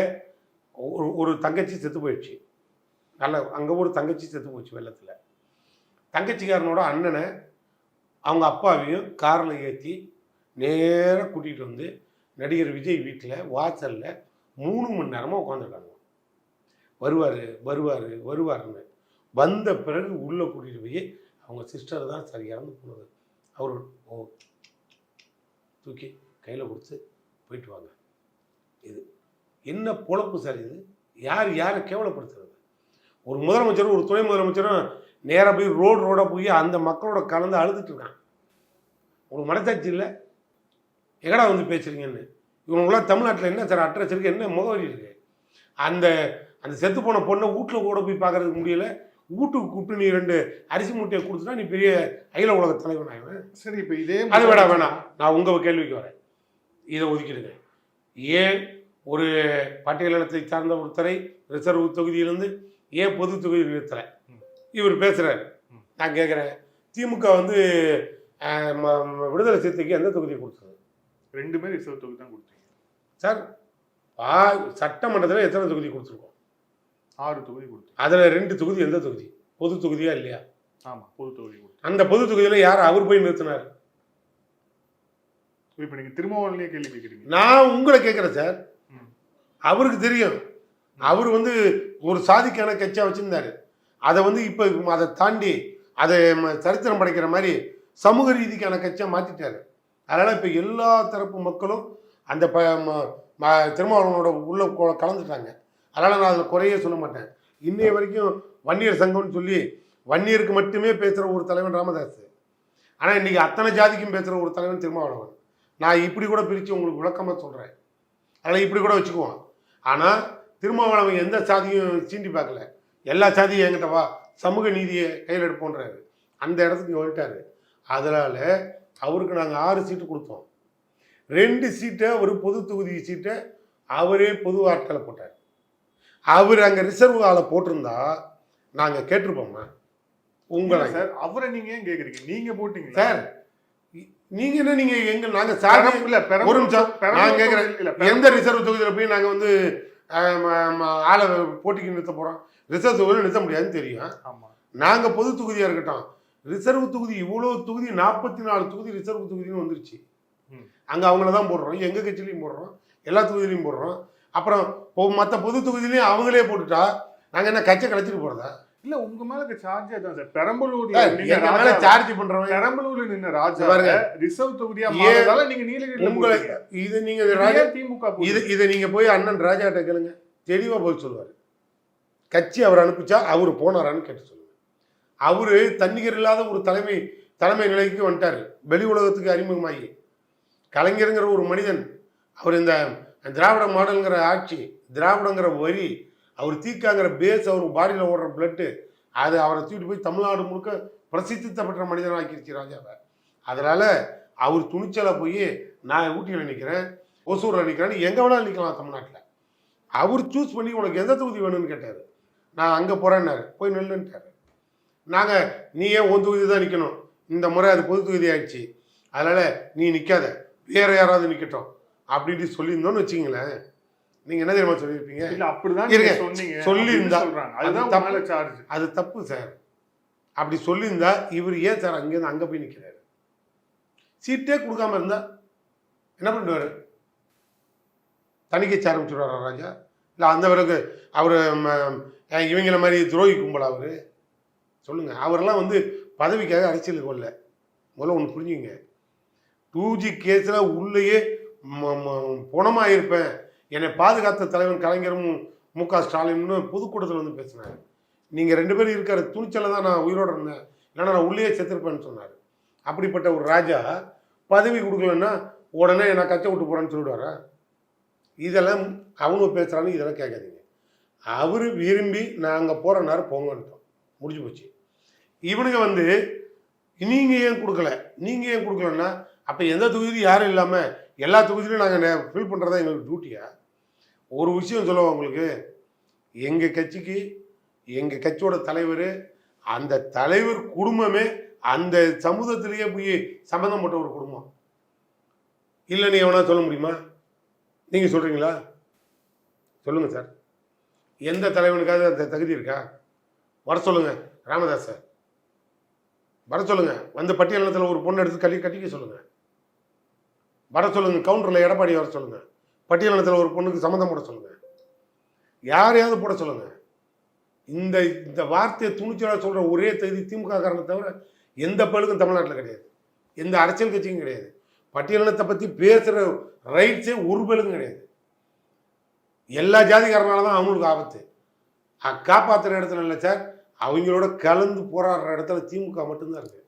ஒரு தங்கச்சி செத்து போயிடுச்சு. அங்கே ஒரு தங்கச்சி செத்து போச்சு வெள்ளத்தில். தங்கச்சிக்காரனோட அண்ணனை அவங்க அப்பாவையும் காரில் ஏற்றி நேராக கூட்டிகிட்டு வந்து நடிகர் விஜய் வீட்டில் வாசலில் 3 மணி நேரமாக உட்காந்துருக்காங்க. வருவாருன்னு வந்த பிறகு உள்ளே கூட்டிகிட்டு போய் அவங்க சிஸ்டர் தான் சார் இறந்து போனது, அவர் தூக்கி கையில் கொடுத்து போயிட்டு வாங்க. இது என்ன பொழப்பு சார்? இது யாரை கேவலப்படுத்துறது? ஒரு முதலமைச்சரும் ஒரு துணை முதலமைச்சரும் நேராக போய் ரோடாக போய் அந்த மக்களோட கலந்து அழுதுட்டு இருக்கான். உங்களுக்கு மனசாட்சி இல்லை? எங்கடா வந்து பேசுறீங்கன்னு. இவங்களாம் தமிழ்நாட்டில் என்ன சார் அட்ரஸ் இருக்குது, என்ன முகவரி இருக்குது? அந்த செத்து போன பொண்ணை வீட்டில் கூட போய் பார்க்கறதுக்கு முடியல. வீட்டுக்கு கூப்பிட்டு நீ 2 அரிசி மூட்டையை கொடுத்துட்டா நீ பெரிய அகில உலக தலைவன் ஆயிடுவேன். சரி, இப்போ இதே அது வேணாம். நான் உங்கள் கேள்விக்கு வரேன். இதை ஒதுக்கிடுங்க. ஏன் ஒரு பட்டியலினத்தை சார்ந்த ஒருத்தரை ரிசர்வ் தொகுதியிலிருந்து ஏன் பொது தொகுதி நிறுத்தலை? இவர் பேசுகிறார். நான் கேட்குறேன், திமுக வந்து விடுதலை சிறுத்தைக்கு எந்த தொகுதியை கொடுத்தது? 2 ரிசர்வ் தொகுதி தான் கொடுத்தீங்க சார். சட்டமன்றத்தில் எத்தனை தொகுதி கொடுத்துருக்கோம்? 6 தொகுதி கொடுத்தீங்க. அதில் 2 தொகுதி எந்த தொகுதி? பொது தொகுதியா இல்லையா? ஆமாம், பொது தொகுதி கொடுத்தீங்க. அந்த பொது தொகுதியில் யார் அவர் போய் நிறுத்தினார்? இப்போ நீங்கள் திருமாவளவனே கேள்வி கேட்குறீங்க. நான் உங்களை கேட்குறேன் சார். அவருக்கு தெரியும். அவர் வந்து ஒரு சாதிக்கான கட்சியாக வச்சுருந்தாரு. அதை வந்து இப்போ அதை தாண்டி அதை சரித்திரம் படைக்கிற மாதிரி சமூக ரீதிக்கான கட்சியாக மாற்றிட்டாரு. அதனால் இப்போ எல்லா தரப்பு மக்களும் அந்த திருமாவளவனோட உள்ள கலந்துட்டாங்க. அதனால் நான் அதில் குறையே சொல்ல மாட்டேன். இன்னைய வரைக்கும் வன்னியர் சங்கம்னு சொல்லி வன்னியருக்கு மட்டுமே பேசுகிற ஒரு தலைவன் ராமதாஸ். ஆனால் இன்றைக்கி அத்தனை ஜாதிக்கும் பேசுகிற ஒரு தலைவன் திருமாவளவன். நான் இப்படி கூட பிரித்து உங்களுக்கு விளக்கமாக சொல்கிறேன். அதனால் இப்படி கூட வச்சுக்குவோம். ஆனால் திருமாவளவன் எந்த சாதியும் சீண்டி பார்க்கல. எல்லா சாதியும் என்கிட்ட வா, சமூக நீதியை கையில் எடுப்போன்றாரு. அந்த இடத்துக்கு வந்துட்டார். அதனால் அவருக்கு நாங்கள் 6 சீட்டு கொடுத்தோம். 2 சீட்டை ஒரு பொது தொகுதி சீட்டை அவரே பொது ஆட்களை போட்டார். அவர் அங்கே ரிசர்வ் ஆளை போட்டிருந்தா நாங்கள் கேட்டிருப்போம்மா உங்களை. சார் அவரை நீங்கள் ஏன் கேட்குறீங்க? நீங்கள் போட்டீங்க சார். நீங்க என்ன, நீங்க எங்க நாங்க சார் ஒரு நிமிஷம் நான் கேட்குறேன். எந்த ரிசர்வ் தொகுதியில் போய் நாங்கள் வந்து ஆளை போட்டிக்கு நிறுத்த போகிறோம்? ரிசர்வ் தொகுதியில் நிறுத்த முடியாதுன்னு தெரியும். ஆமாம், நாங்கள் பொது தொகுதியாக இருக்கட்டும். ரிசர்வ் தொகுதி இவ்வளோ தொகுதி 44 தொகுதி ரிசர்வ் தொகுதின்னு வந்துருச்சு. அங்கே அவங்கள தான் போடுறோம். எங்கள் கட்சியிலையும் போடுறோம், எல்லா தொகுதியிலையும் போடுறோம். அப்புறம் மற்ற பொது தொகுதியிலையும் அவங்களே போட்டுட்டா நாங்கள் என்ன கட்சியை கழிச்சிட்டு போகிறதா? இல்ல உங்க மேல சார்ஜ் தான் சார். பெரம்பலூர்ல சார்ஜ் பண்றவங்க பெரம்பலூர்ல நின்ன ராஜா பாருங்க ரிசர்வ் தொகுதியா மாறதால நீங்க நீலகிரில உங்களுக்கு இது நீங்க திமுக இதை நீங்க போய் அண்ணன் ராஜாட்ட கேளுங்க, தெளிவா போய் சொல்லுவாரு. கட்சி அவர் அனுப்பிச்சா அவர் போனாரான்னு கேட்டு சொல்லுவார். அவரு தன்னிகர் இல்லாத ஒரு தலைமை நிலைக்கு வந்துட்டாரு. வெளி உலகத்துக்கு அறிமுகமாகி கலைஞருங்கிற ஒரு மனிதன், அவர் இந்த திராவிட மாடல்ங்கிற ஆட்சி, திராவிடங்கிற வரி, அவர் தீக்காங்கிற பேஸ், அவர் பாடியில் ஓடுற பிளட்டு, அது அவரை தூக்கிட்டு போய் தமிழ்நாடு முழுக்க பிரசித்தி பெற்ற மனிதனாக ஆக்கிருச்சு ராஜாவை. அதனால் அவர் துணிச்சலாக போய் நான் ஊட்டியில் நிற்கிறேன், ஒசூரில் நிற்கிறேன்னு எங்கே வேணாலும் நிற்கலாம் தமிழ்நாட்டில். அவர் சூஸ் பண்ணி உனக்கு எந்த தொகுதி வேணும்னு கேட்டார். நான் அங்கே போகிறேன்னாரு, போய் நெல்லுன்ட்டார். நாங்கள் நீ ஏன் உன் தொகுதி தான் நிற்கணும், இந்த முறை அது பொது தொகுதி ஆயிடுச்சு, அதனால் நீ நிற்காத, வேறு யாராவது நிற்கட்டும் அப்படின்ட்டு சொல்லியிருந்தோன்னு வச்சிங்களேன். நீங்க என்ன தெரியுமா சொல்லியிருப்பீங்க? இல்ல அப்படிதான் சொல்லியிருந்தா அது தப்பு சார். அப்படி சொல்லியிருந்தா இவர் ஏன் சார் அங்கேருந்து அங்கே போய் நிற்கிறாரு? சீட்டே கொடுக்காம இருந்தா என்ன பண்ணுவாரு? தணிக்கை ஆரம்பிச்சுடுவாரா ராஜா? இல்லை அந்த பிறகு அவர் இவங்கள மாதிரி துரோகி கும்பல் அவரு? சொல்லுங்க. அவரெல்லாம் வந்து பதவிக்காக அரசியலுக்கு வரல. முதல்ல ஒன்று புரிஞ்சுங்க. 2G கேஸில் உள்ளேயே புணமாக இருப்பேன், என்னை பாதுகாத்த தலைவன் கலைஞரும் மு.க. ஸ்டாலின்னு பொதுக்கூட்டத்தில் வந்து பேசினார். நீங்கள் 2 பேரும் இருக்கிற துணிச்சலில் தான் நான் உயிரோடு இருந்தேன், இல்லைன்னா நான் உள்ளே செத்துருப்பேன்னு சொன்னார். அப்படிப்பட்ட ஒரு ராஜா பதவி கொடுக்கலன்னா உடனே நான் கச்சை விட்டு போகிறேன்னு சொல்லிவிடுவாரா? இதெல்லாம் அவங்க பேசுகிறான்னு இதெல்லாம் கேட்காதீங்க. அவர் விரும்பி நான் அங்கே போகிறனாரு போங்கன்ட்டோம், முடிஞ்சு போச்சு. இவனுங்க வந்து நீங்கள் ஏன் கொடுக்கலன்னா அப்போ எந்த தொகுதியும் யாரும் இல்லாமல் எல்லா தொகுதியிலும் நாங்கள் ஃபில் பண்ணுறதா எங்களுக்கு டியூட்டியா? ஒரு விஷயம் சொல்லுவோம் உங்களுக்கு, எங்கள் கட்சிக்கு எங்கள் கட்சியோட தலைவர், அந்த தலைவர் குடும்பமே அந்த சமூகத்திலேயே போய் சம்மந்தப்பட்ட ஒரு குடும்பம். இல்லை நீ எவனா சொல்ல முடியுமா? நீங்கள் சொல்கிறீங்களா? சொல்லுங்கள் சார். எந்த தலைவனுக்காவது அந்த தகுதி இருக்கா? வர சொல்லுங்கள் ராமதாஸை, வர சொல்லுங்கள். வந்து பட்டியலினத்தில் ஒரு பொண்ணு எடுத்து கட்டிக்க சொல்லுங்கள், வர சொல்லுங்கள். கவுண்டரில் எடப்பாடி வர சொல்லுங்கள், பட்டியலினத்தில் ஒரு பொண்ணுக்கு சம்மந்தம் போட சொல்லுங்கள், யாரையாவது போட சொல்லுங்கள். இந்த வார்த்தையை துணிச்சலாக சொல்கிற ஒரே தகுதி திமுக காரணத்தை தவிர எந்த பழுக்கும் தமிழ்நாட்டில் கிடையாது, எந்த அரசியல் கட்சியும் கிடையாது. பட்டியலினத்தை பற்றி பேசுகிற ரைட்ஸே ஒரு பழுக்கும் கிடையாது. எல்லா ஜாதிக்காரனால தான் அவங்களுக்கு ஆபத்து. காப்பாற்றுற இடத்துல இல்லை சார், அவங்களோட கலந்து போராடுற இடத்துல திமுக மட்டும்தான் இருக்குது.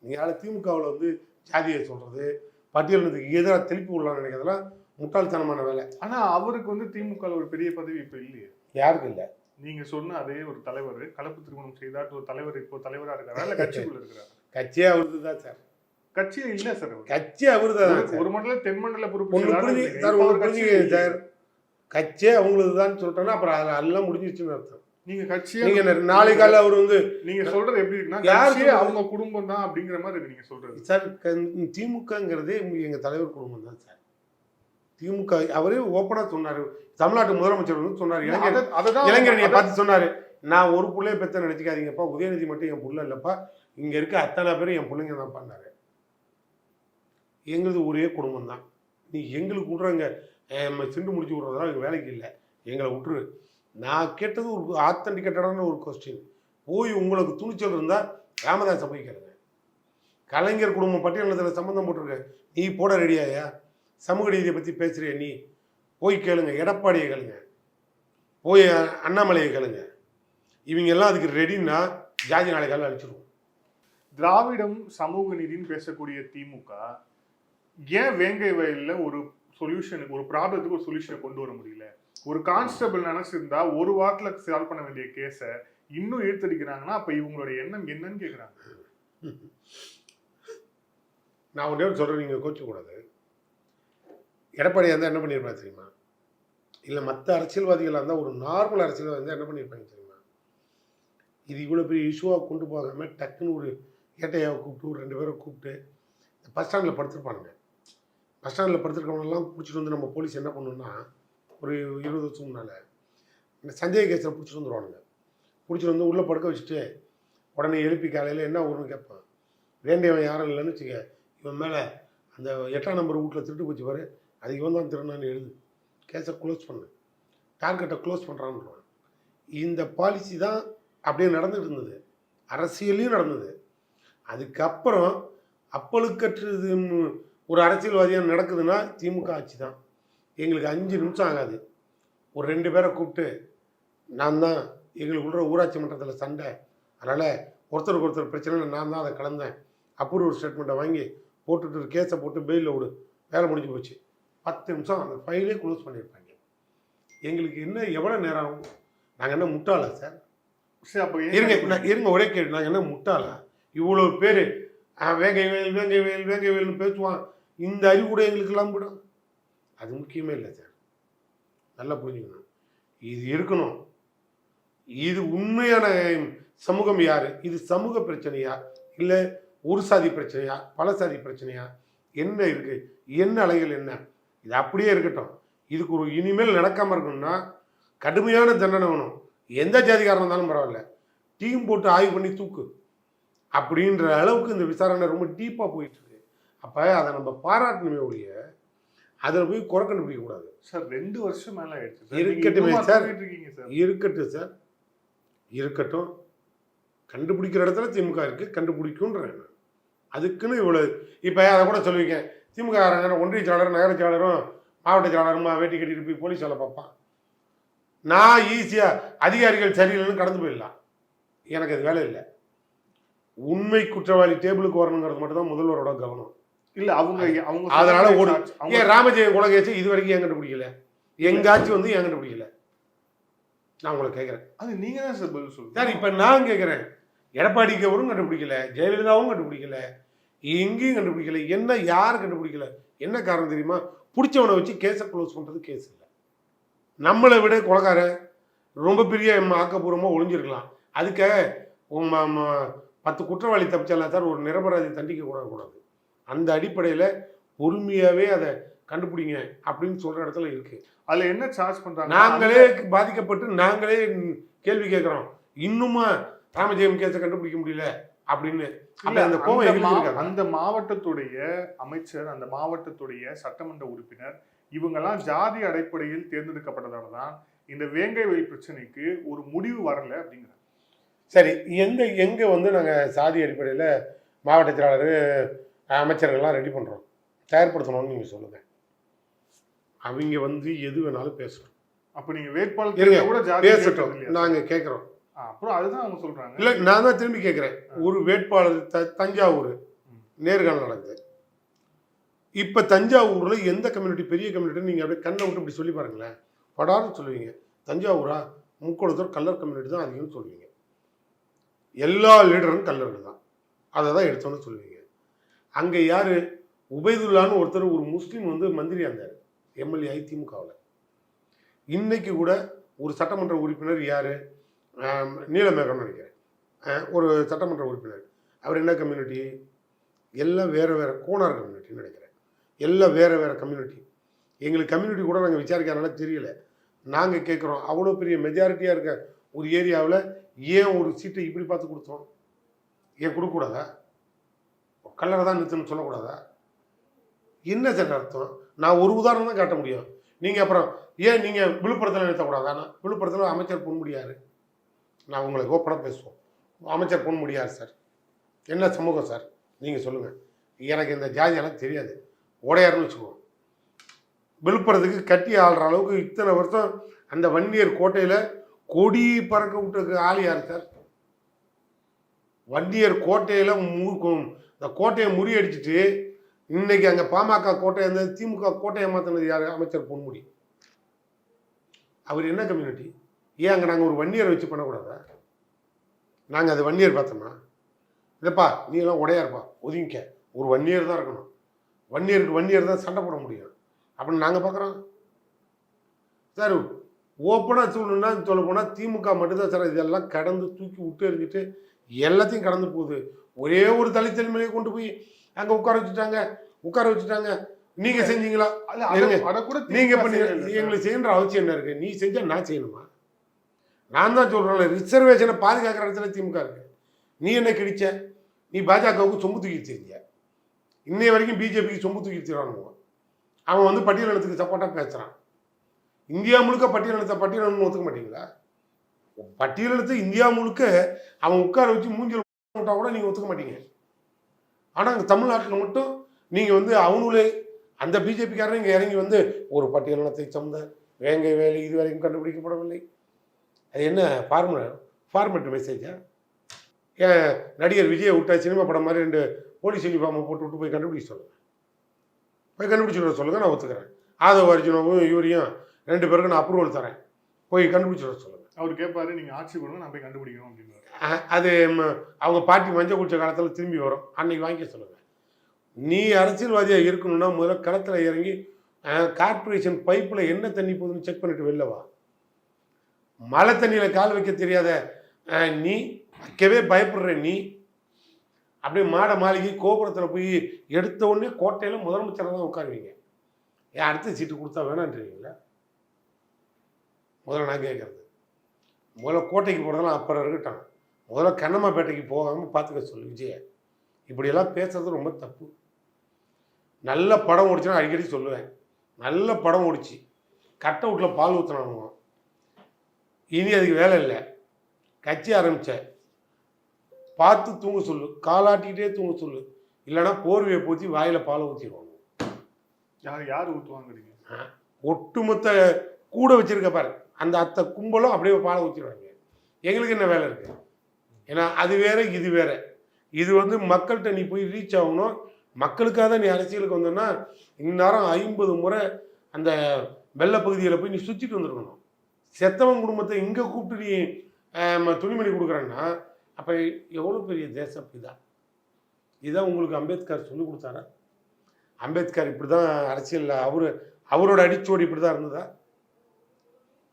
நீங்கள் திமுகவில் வந்து ஜாதியை சொல்கிறது, பட்டியலினத்துக்கு எதிராக திருப்பி உள்ளான்னு நினைக்கிறதுலாம் முட்டாள்தனமான வேலை. ஆனால் அவருக்கு வந்து திமுக ஒரு பெரிய பதவி இப்போ இல்லையே. யாருக்கு இல்லை? நீங்கள் சொன்ன அதே ஒரு தலைவர் கலப்பு திருமணம் செய்தாட்டு ஒரு தலைவர் இப்போ தலைவராக இருக்கிறாரா இல்லை கட்சிக்குள்ள இருக்கிறாரா? கட்சியே அவருக்கு தான் சார். கட்சியில இல்ல சார் அவர். கட்சி அவரு தான் ஒரு மண்டல தென் மண்டல பொறுப்பு ஒண்ணு புரிஞ்சு சார், ஒண்ணு புரிஞ்சுங்க சார், கட்சியே அவங்களுக்கு தான் சொல்லிட்டோம்னா அப்புறம் அதில் எல்லாம் முடிஞ்சிருச்சுன்னு அர்த்தம். நீங்க கட்சியே நீங்க நாளை காலையில் அவர் வந்து நீங்க சொல்றது எப்படி இருக்குன்னா யார் கட்சியே அவங்க குடும்பம் தான் அப்படிங்கிற மாதிரி இருக்கு நீங்க சொல்றது. சார் திமுகங்கிறதே எங்க தலைவர் குடும்பம் தான் சார். திமுக அவரே ஓப்பனா சொன்னாரு, தமிழ்நாட்டு முதலமைச்சர் வந்து சொன்னாரு, இளைஞரணியை பார்த்து சொன்னாரு, நான் ஒரு பிள்ளைய பெத்த நினைச்சுக்காதீங்கப்பா, உதயநிதி மட்டும் என் புள்ள இல்லப்பா, இங்க இருக்க அத்தனை பேரும் என் பிள்ளைங்க தான் பண்ணாரு. எங்களது ஒரே குடும்பம் தான், நீ எங்களுக்கு விட்றங்க சிண்டு முடிச்சு விட்றதெல்லாம் எங்கள் வேலைக்கு இல்லை, எங்களை விட்டுரு. நான் கேட்டது ஒரு ஆத்தன்டிகேட்டடான ஒரு கொஸ்டின். போய் உங்களுக்கு துணிச்சல் இருந்தால் ராமதாஸை போய் கேளுங்க. கலைஞர் குடும்பம் பட்டியலில் சம்மந்தம் போட்டிருக்க, நீ போட ரெடியாயா? சமூக நீதியை பற்றி பேசுகிறிய நீ, போய் கேளுங்க. எடப்பாடியை கேளுங்க, போய் அண்ணாமலையை கேளுங்க. இவங்க எல்லாம் அதுக்கு ரெடின்னா ஜாதி நாளை காலம் அடிச்சிடுவோம். திராவிடம் சமூக நீதினு பேசக்கூடிய திமுக ஏன் வேங்கை வயலில் ஒரு சொல்யூஷனுக்கு, ஒரு ப்ராப்ளத்துக்கு ஒரு சொல்யூஷனை கொண்டு வர முடியல? ஒரு கான்ஸ்டபிள் நினைச்சிருந்தா ஒரு வாரத்தில் சால்வ் பண்ண வேண்டிய கேஸை இன்னும் இழுத்தடிக்கிறாங்கன்னா அப்ப இவங்களுடைய எண்ணம் என்னன்னு கேட்குறாங்க. நான் ஒன்றே சொல்கிறேன், நீங்கள் கோச்சக்கூடாது. எடப்பாடியாக இருந்தால் என்ன பண்ணியிருப்பாங்க தெரியுமா? இல்லை மற்ற அரசியல்வாதிகளாக இருந்தால், ஒரு நார்மல் அரசியல்வாதி இருந்தால் என்ன பண்ணியிருப்பாங்க தெரியுமா? இது இவ்வளோ பெரிய இஷ்யூவாக கொண்டு போகாமல் டக்குன்னு ஒரு ஏட்டையாவை கூப்பிட்டு ஒரு 2 பேரை கூப்பிட்டு பஸ் ஸ்டாண்டில் படுத்துருப்பானுங்க. பஸ் ஸ்டாண்டில் படுத்துருக்கவனெல்லாம் பிடிச்சிட்டு வந்து நம்ம போலீஸ் என்ன பண்ணணும்னா, ஒரு 20 வருஷம் முன்னால் இந்த சந்தேக கேஸில் பிடிச்சிட்டு வந்துடுவானுங்க. பிடிச்சிட்டு வந்து உள்ளே படுக்க வச்சுட்டு உடனே எழுப்பி காலையில் என்ன ஊருன்னு கேட்பான். வேண்டியவன் யாரும் இல்லைன்னு வச்சுக்க, இவன் மேலே அந்த 8ஆம் நம்பர் வீட்டில் திருட்டு போச்சு பாரு, அது இவன் தான் திருநான்னு எழுது, கேஸை க்ளோஸ் பண்ணு, டார்கெட்டை க்ளோஸ் பண்ணுறான்றான். இந்த பாலிசி தான் அப்படியே நடந்துகிட்டு இருந்தது, அரசியலையும் நடந்தது. அதுக்கப்புறம் அப்பழுக்கற்றது ஒரு அரசியல்வாதியாக நடக்குதுன்னா திமுக ஆட்சி தான். எங்களுக்கு 5 நிமிஷம் ஆகாது, ஒரு 2 பேரை கூப்பிட்டு நான் தான் எங்களுக்குள்ள ஊராட்சி மன்றத்தில் சண்டை, அதனால் ஒருத்தருக்கு ஒருத்தர் பிரச்சனை, நான் தான் அதை கலந்தேன், அப்ரூவ் ஒரு ஸ்டேட்மெண்ட்டை வாங்கி போட்டுட்டு கேஸை போட்டு பெயிலில் விடு, வேலை முடிஞ்சு போச்சு. 10 நிமிஷம் அந்த ஃபைலே க்ளோஸ் பண்ணியிருப்பாங்க. எங்களுக்கு என்ன எவ்வளோ நேரம் ஆகும்? நாங்கள் என்ன முட்டாளா சார்? இருங்க ஒரே கேள்வி, நாங்கள் என்ன முட்டாளா? இவ்வளோ பேர் வேங்கை வேல் வேங்கை வேல் வேங்கை வேல்னு பேசுவான், இந்த அறிவு கூட எங்களுக்கெல்லாம் விடும். அது முக்கியமே இல்லை சார், நல்லா புரிஞ்சுக்கணும். இது இருக்கணும். இது உண்மையான சமூகம் யாரு? இது சமூக பிரச்சனையா இல்லை ஒரு சாதி பிரச்சனையா பல சாதி பிரச்சனையா? என்ன இருக்கு, என்ன அலைகள் என்ன? இது அப்படியே இருக்கட்டும். இதுக்கு ஒரு இனிமேல் நடக்காம இருக்கணும்னா கடுமையான தண்டனை வேணும். எந்த ஜாதிகாரம் இருந்தாலும் பரவாயில்ல, டீம் போட்டு ஆய்வு பண்ணி தூக்கு அப்படின்ற அளவுக்கு இந்த விசாரணை ரொம்ப டீப்பாக போயிட்டு இருக்கு. அப்போ அதை நம்ம பாராட்டணுமே ஒழிய அதில் போய் குறை கண்டுபிடிக்க கூடாது சார். 2 வருஷம் மேலே ஆயிடுச்சு. இருக்கட்டுமே சார், இருக்கட்டும் சார், இருக்கட்டும். கண்டுபிடிக்கிற இடத்துல திமுக இருக்கு, கண்டுபிடிக்கும்ன்றேன். அதுக்குன்னு இவ்வளோ இப்போ அதை கூட சொல்லுவீங்க, திமுக ஒன்றிய செயலாளர் நகர செயலாளரும் மாவட்ட செயலாளருமா வேட்டி கட்டிட்டு போய் போலீஸ் வேலை பார்ப்பான். நான் ஈஸியாக அதிகாரிகள் சரியில்லைன்னு கடந்து போயிடலாம், எனக்கு அது வேலை இல்லை. உண்மை குற்றவாளி டேபிளுக்கு வரணுங்கிறது மட்டும்தான் முதல்வரோட கவனம். இல்லை அவங்க அதனால ஓடும். ஏன் ராமஜெயம் கொலை கேச்சு இது வரைக்கும் ஏன் கண்டுபிடிக்கல? எங்க ஆட்சி வந்து ஏன் கண்டுபிடிக்கல? நான் உங்களை கேட்குறேன். அது நீங்க தான் சார் பதில் சொல்லுங்க சார். இப்போ நான் கேட்குறேன், எடப்பாடிக்கு அவரும் கண்டுபிடிக்கல, ஜெயலலிதாவும் கண்டுபிடிக்கல, எங்கேயும் கண்டுபிடிக்கல. என்ன யாரும் கண்டுபிடிக்கல? என்ன காரணம் தெரியுமா? பிடிச்சவனை வச்சு கேஸை க்ளோஸ் பண்ணுறது கேஸ் இல்லை. நம்மளை விட கொலைக்காரன் ரொம்ப பெரிய ஆக்கப்பூர்வமாக ஒளிஞ்சிருக்கலாம். அதுக்காக 10 குற்றவாளி தப்பிச்சாலாம் சார் ஒரு நிரபராதி தண்டிக்க கூடாது. அந்த அடிப்படையில் பொறுமையாகவே அதை கண்டுபிடிங்க அப்படின்னு சொல்கிற இடத்துல இருக்கு. அதில் என்ன சார்ஜ் பண்ணுறாங்க? நாங்களே பாதிக்கப்பட்டு நாங்களே கேள்வி கேட்குறோம், இன்னுமா ராமஜெயம் கேஸை கண்டுபிடிக்க முடியல அப்படின்னு. அந்த கோவம் அந்த மாவட்டத்துடைய அமைச்சர், அந்த மாவட்டத்துடைய சட்டமன்ற உறுப்பினர் இவங்கெல்லாம் ஜாதி அடிப்படையில் தேர்ந்தெடுக்கப்பட்டதால தான் இந்த வேங்கை வயல் பிரச்சனைக்கு ஒரு முடிவு வரல அப்படிங்கிறாங்க. சரி, எங்கே வந்து நாங்கள் சாதி அடிப்படையில் மாவட்ட செயலாளர் அமைச்சர்கள்லாம் ரெடி பண்ணுறோம், தயார்படுத்தணும்னு நீங்கள் சொல்லுங்கள். அவங்க வந்து எது வேணாலும் பேசணும். அப்போ நீங்கள் வேட்பாளர் கூட ஜாதி பேசட்டும், நாங்கள் கேட்குறோம். அப்புறம் அதுதான் அவங்க சொல்கிறாங்க. இல்லை, நான் தான் திரும்பி கேட்குறேன். ஒரு வேட்பாளர் தஞ்சாவூர் நேர்காணல் நடக்குது. இப்போ தஞ்சாவூரில் எந்த கம்யூனிட்டி பெரிய கம்யூனிட்டி நீங்கள் அப்படியே கண்ணை விட்டு இப்படி சொல்லி பாருங்களேன், படாருன்னு சொல்லுவீங்க. தஞ்சாவூரா முக்கொழுத்தூர் கல்லர் கம்யூனிட்டி தான் அதிகம்னு சொல்லுவீங்க. எல்லா லீடரும் கல்லர்கள் தான், அதை தான் எடுத்தோன்னு சொல்லுவீங்க. அங்கே யார் உபைதுல்லான்னு ஒருத்தர் ஒரு முஸ்லீம் வந்து மந்திரியாக இருந்தார், எம்எல்ஏ திமுகவில். இன்னைக்கு கூட ஒரு சட்டமன்ற உறுப்பினர் யார், நீலமேகம் நினைக்கிறேன், ஒரு சட்டமன்ற உறுப்பினர். அவர் என்ன கம்யூனிட்டி? எல்லாம் வேறு வேறு கோனார் கம்யூனிட்டின்னு நினைக்கிறேன். எல்லாம் வேறு வேறு கம்யூனிட்டி. எங்களுக்கு கம்யூனிட்டி கூட நாங்கள் விசாரிக்கிறதுனால தெரியல. நாங்கள் கேட்குறோம், அவ்வளோ பெரிய மெஜாரிட்டியாக இருக்க ஒரு ஏரியாவில் ஏன் ஒரு சீட்டை இப்படி பார்த்து கொடுத்தோம்? ஏன் கொடுக்கக்கூடாதா? கல்லறை தான் நிறுத்தணும்னு சொல்லக்கூடாதா? என்ன சார் அர்த்தம்? நான் ஒரு உதாரணம் தான் காட்ட முடியும். நீங்கள் அப்புறம் ஏன் நீங்கள் விழுப்புரத்தில் நிறுத்தக்கூடாதானா? விழுப்புரத்தில் அமைச்சர் பொன்முடியார், நான் உங்களை ஓப்பனாக பேசுவோம், அமைச்சர் பொன்முடியார் சார் என்ன சமூகம் சார் நீங்கள் சொல்லுங்கள். எனக்கு இந்த ஜாதியெல்லாம் தெரியாது, உடையாருன்னு வச்சுக்குவோம். விழுப்புரத்துக்கு கட்டி ஆள்ற அளவுக்கு இத்தனை வருஷம் அந்த வன்னியர் கோட்டையில் கொடி பறக்க விட்டு ஆள் யார் சார்? வன்னியர் கோட்டையில் இந்த கோட்டையை முறியடிச்சிட்டு இன்னைக்கு அங்கே பாமக கோட்டை இருந்தது, திமுக கோட்டையை மாற்றினது யார்? அமைச்சர் பொன்முடி. அவர் என்ன கம்யூனிட்டி? ஏன் அங்கே நாங்கள் ஒரு வன்னியரை வச்சு பண்ணக்கூடாதா? நாங்கள் அது வன்னியர் பார்த்தோமா? இல்லைப்பா நீ எல்லாம் உடையாருப்பா, ஒதுங்கிக்க, ஒரு வன்னியர் தான் இருக்கணும், வன்னியருக்கு வன்னியர் தான் சண்டை போட முடியும் அப்படின்னு நாங்கள் பார்க்குறோம் சார். ஓப்பனாக சொல்லணும்னா சொல்ல போனால் திமுக மட்டும்தான் சார் இதெல்லாம் கடந்து தூக்கி விட்டு எறிஞ்சிட்டு எல்லாத்தையும் கடந்து போகுது. ஒரே ஒரு தலித்தலைமையை கொண்டு போய் அங்கே உட்கார வச்சுட்டாங்க. நீங்க செஞ்சீங்களா? நீங்க பண்ணி எங்களுக்கு செய்யற அவசியம் என்ன இருக்கு? நீ செஞ்சா நான் செய்யணுமா? நான் தான் சொல்றேன், ரிசர்வேஷனை பாதுகாக்கிற இடத்துல திமுக இருக்கு. நீ என்ன கிழிச்ச? நீ பாஜகவுக்கு சொம்பு தூக்கி செஞ்ச. இன்னைய வரைக்கும் பிஜேபிக்கு சொம்பு தூக்கி வச்சிருவானுங்க. அவன் வந்து பட்டியலினத்துக்கு சப்போர்ட்டா பேசுறான். இந்தியா முழுக்க பட்டியலினம் ஒத்துக்க மாட்டீங்களா? பட்டியலினத்தை இந்தியா முழுக்க அவன் உட்கார வச்சு மூஞ்சில் விட்டா கூட நீங்க ஒத்துக்க மாட்டீங்க. ஆனா அங்கே தமிழ்நாட்டில் மட்டும் நீங்க வந்து அவனுங்களே அந்த பிஜேபிக்காரன் இங்கே இறங்கி வந்து ஒரு பட்டியலினத்தை சமந்த வேங்கை வேலை இது வரைக்கும் கண்டுபிடிக்கப்படவில்லை. அது என்ன ஃபார்மெட் மெசேஜா? ஏன் நடிகர் விஜயை விட்டா சினிமா படம் மாதிரி 2 போலீஸ் யூனிஃபார்மை போட்டு விட்டு போய் கண்டுபிடிக்க சொல்லுங்கள். போய் கண்டுபிடிச்சிட சொல்லுங்கள், நான் ஒத்துக்கிறேன். ஆதவ அர்ஜுனாவும் இவரையும் 2 பேருக்கு நான் அப்ரூவல் தரேன், போய் கண்டுபிடிச்சிட சொல்லுங்கள். அவர் கேட்பாரு, நீங்கள் ஆட்சி கொடுங்க, நான் போய் கண்டுபிடிக்கணும் அப்படின்னு. அது அவங்க பாட்டி மஞ்சள் குடிச்ச காலத்தில் திரும்பி வரும், அன்னைக்கு வாங்கிக்க சொல்லுங்கள். நீ அரசியல்வாதியாக இருக்கணும்னா முதல்ல களத்தில் இறங்கி கார்பரேஷன் பைப்பில் என்ன தண்ணி போகுதுன்னு செக் பண்ணிட்டு வெளில வா. மழை தண்ணியில் கால் வைக்க தெரியாத நீ, வைக்கவே பயப்படுற நீ, அப்படியே மாளிகை கோபுரத்தில் போய் எடுத்த உடனே கோட்டையில் முதலமைச்சராக தான் உட்காருவீங்க. ஏன் அடுத்த சீட்டு கொடுத்தா வேணான்றீங்களா? முதல்ல நான் கேட்குறது, முதல்ல கோட்டைக்கு போகிறதெல்லாம் அப்புறம் இருக்கட்டும், முதல்ல கண்ணம்மாப்பேட்டைக்கு போகாமல் பார்த்துக்க சொல்லு விஜய. இப்படியெல்லாம் பேசுறது ரொம்ப தப்பு. நல்ல படம் ஓடிச்சுன்னா அடிக்கடி சொல்லுவேன், நல்ல படம் ஓடிச்சு, கட் அவுட்டில் பால் ஊற்றினானுங்க, இனி அதுக்கு வேலை இல்லை, கட்சி ஆரம்பித்த பார்த்து தூங்க சொல்லு, காலாட்டிக்கிட்டே தூங்க சொல்லு, இல்லைன்னா போர்வையை பூச்சி வாயில் பாலை ஊற்றிடுவாங்க. யார் ஊற்றுவாங்கிறீங்க? ஒட்டுமொத்த கூட வச்சிருக்க பாரு அந்த அத்தை கும்பலும் அப்படியே பாலை ஊற்றிடுவாங்க. எங்களுக்கு என்ன வேலை இருக்குது? ஏன்னா அது வேற இது வேற. இது வந்து மக்கள்கிட்ட நீ போய் ரீச் ஆகணும். மக்களுக்காக தான் நீ அரசியலுக்கு வந்தோன்னா இந்நேரம் 50 முறை அந்த வெள்ள பகுதியில் போய் நீ சுற்றிட்டு வந்துருக்கணும். செத்தவன் குடும்பத்தை இங்கே கூப்பிட்டு நீ துணிமணி கொடுக்குறேன்னா அப்போ எவ்வளோ பெரிய தேசப்பிதா. இதுதான் உங்களுக்கு அம்பேத்கர் சொல்லி கொடுத்தாரா? அம்பேத்கர் இப்படி தான் அரசியலில் அவரோட அடிச்சோடி இப்படி தான் இருந்ததா?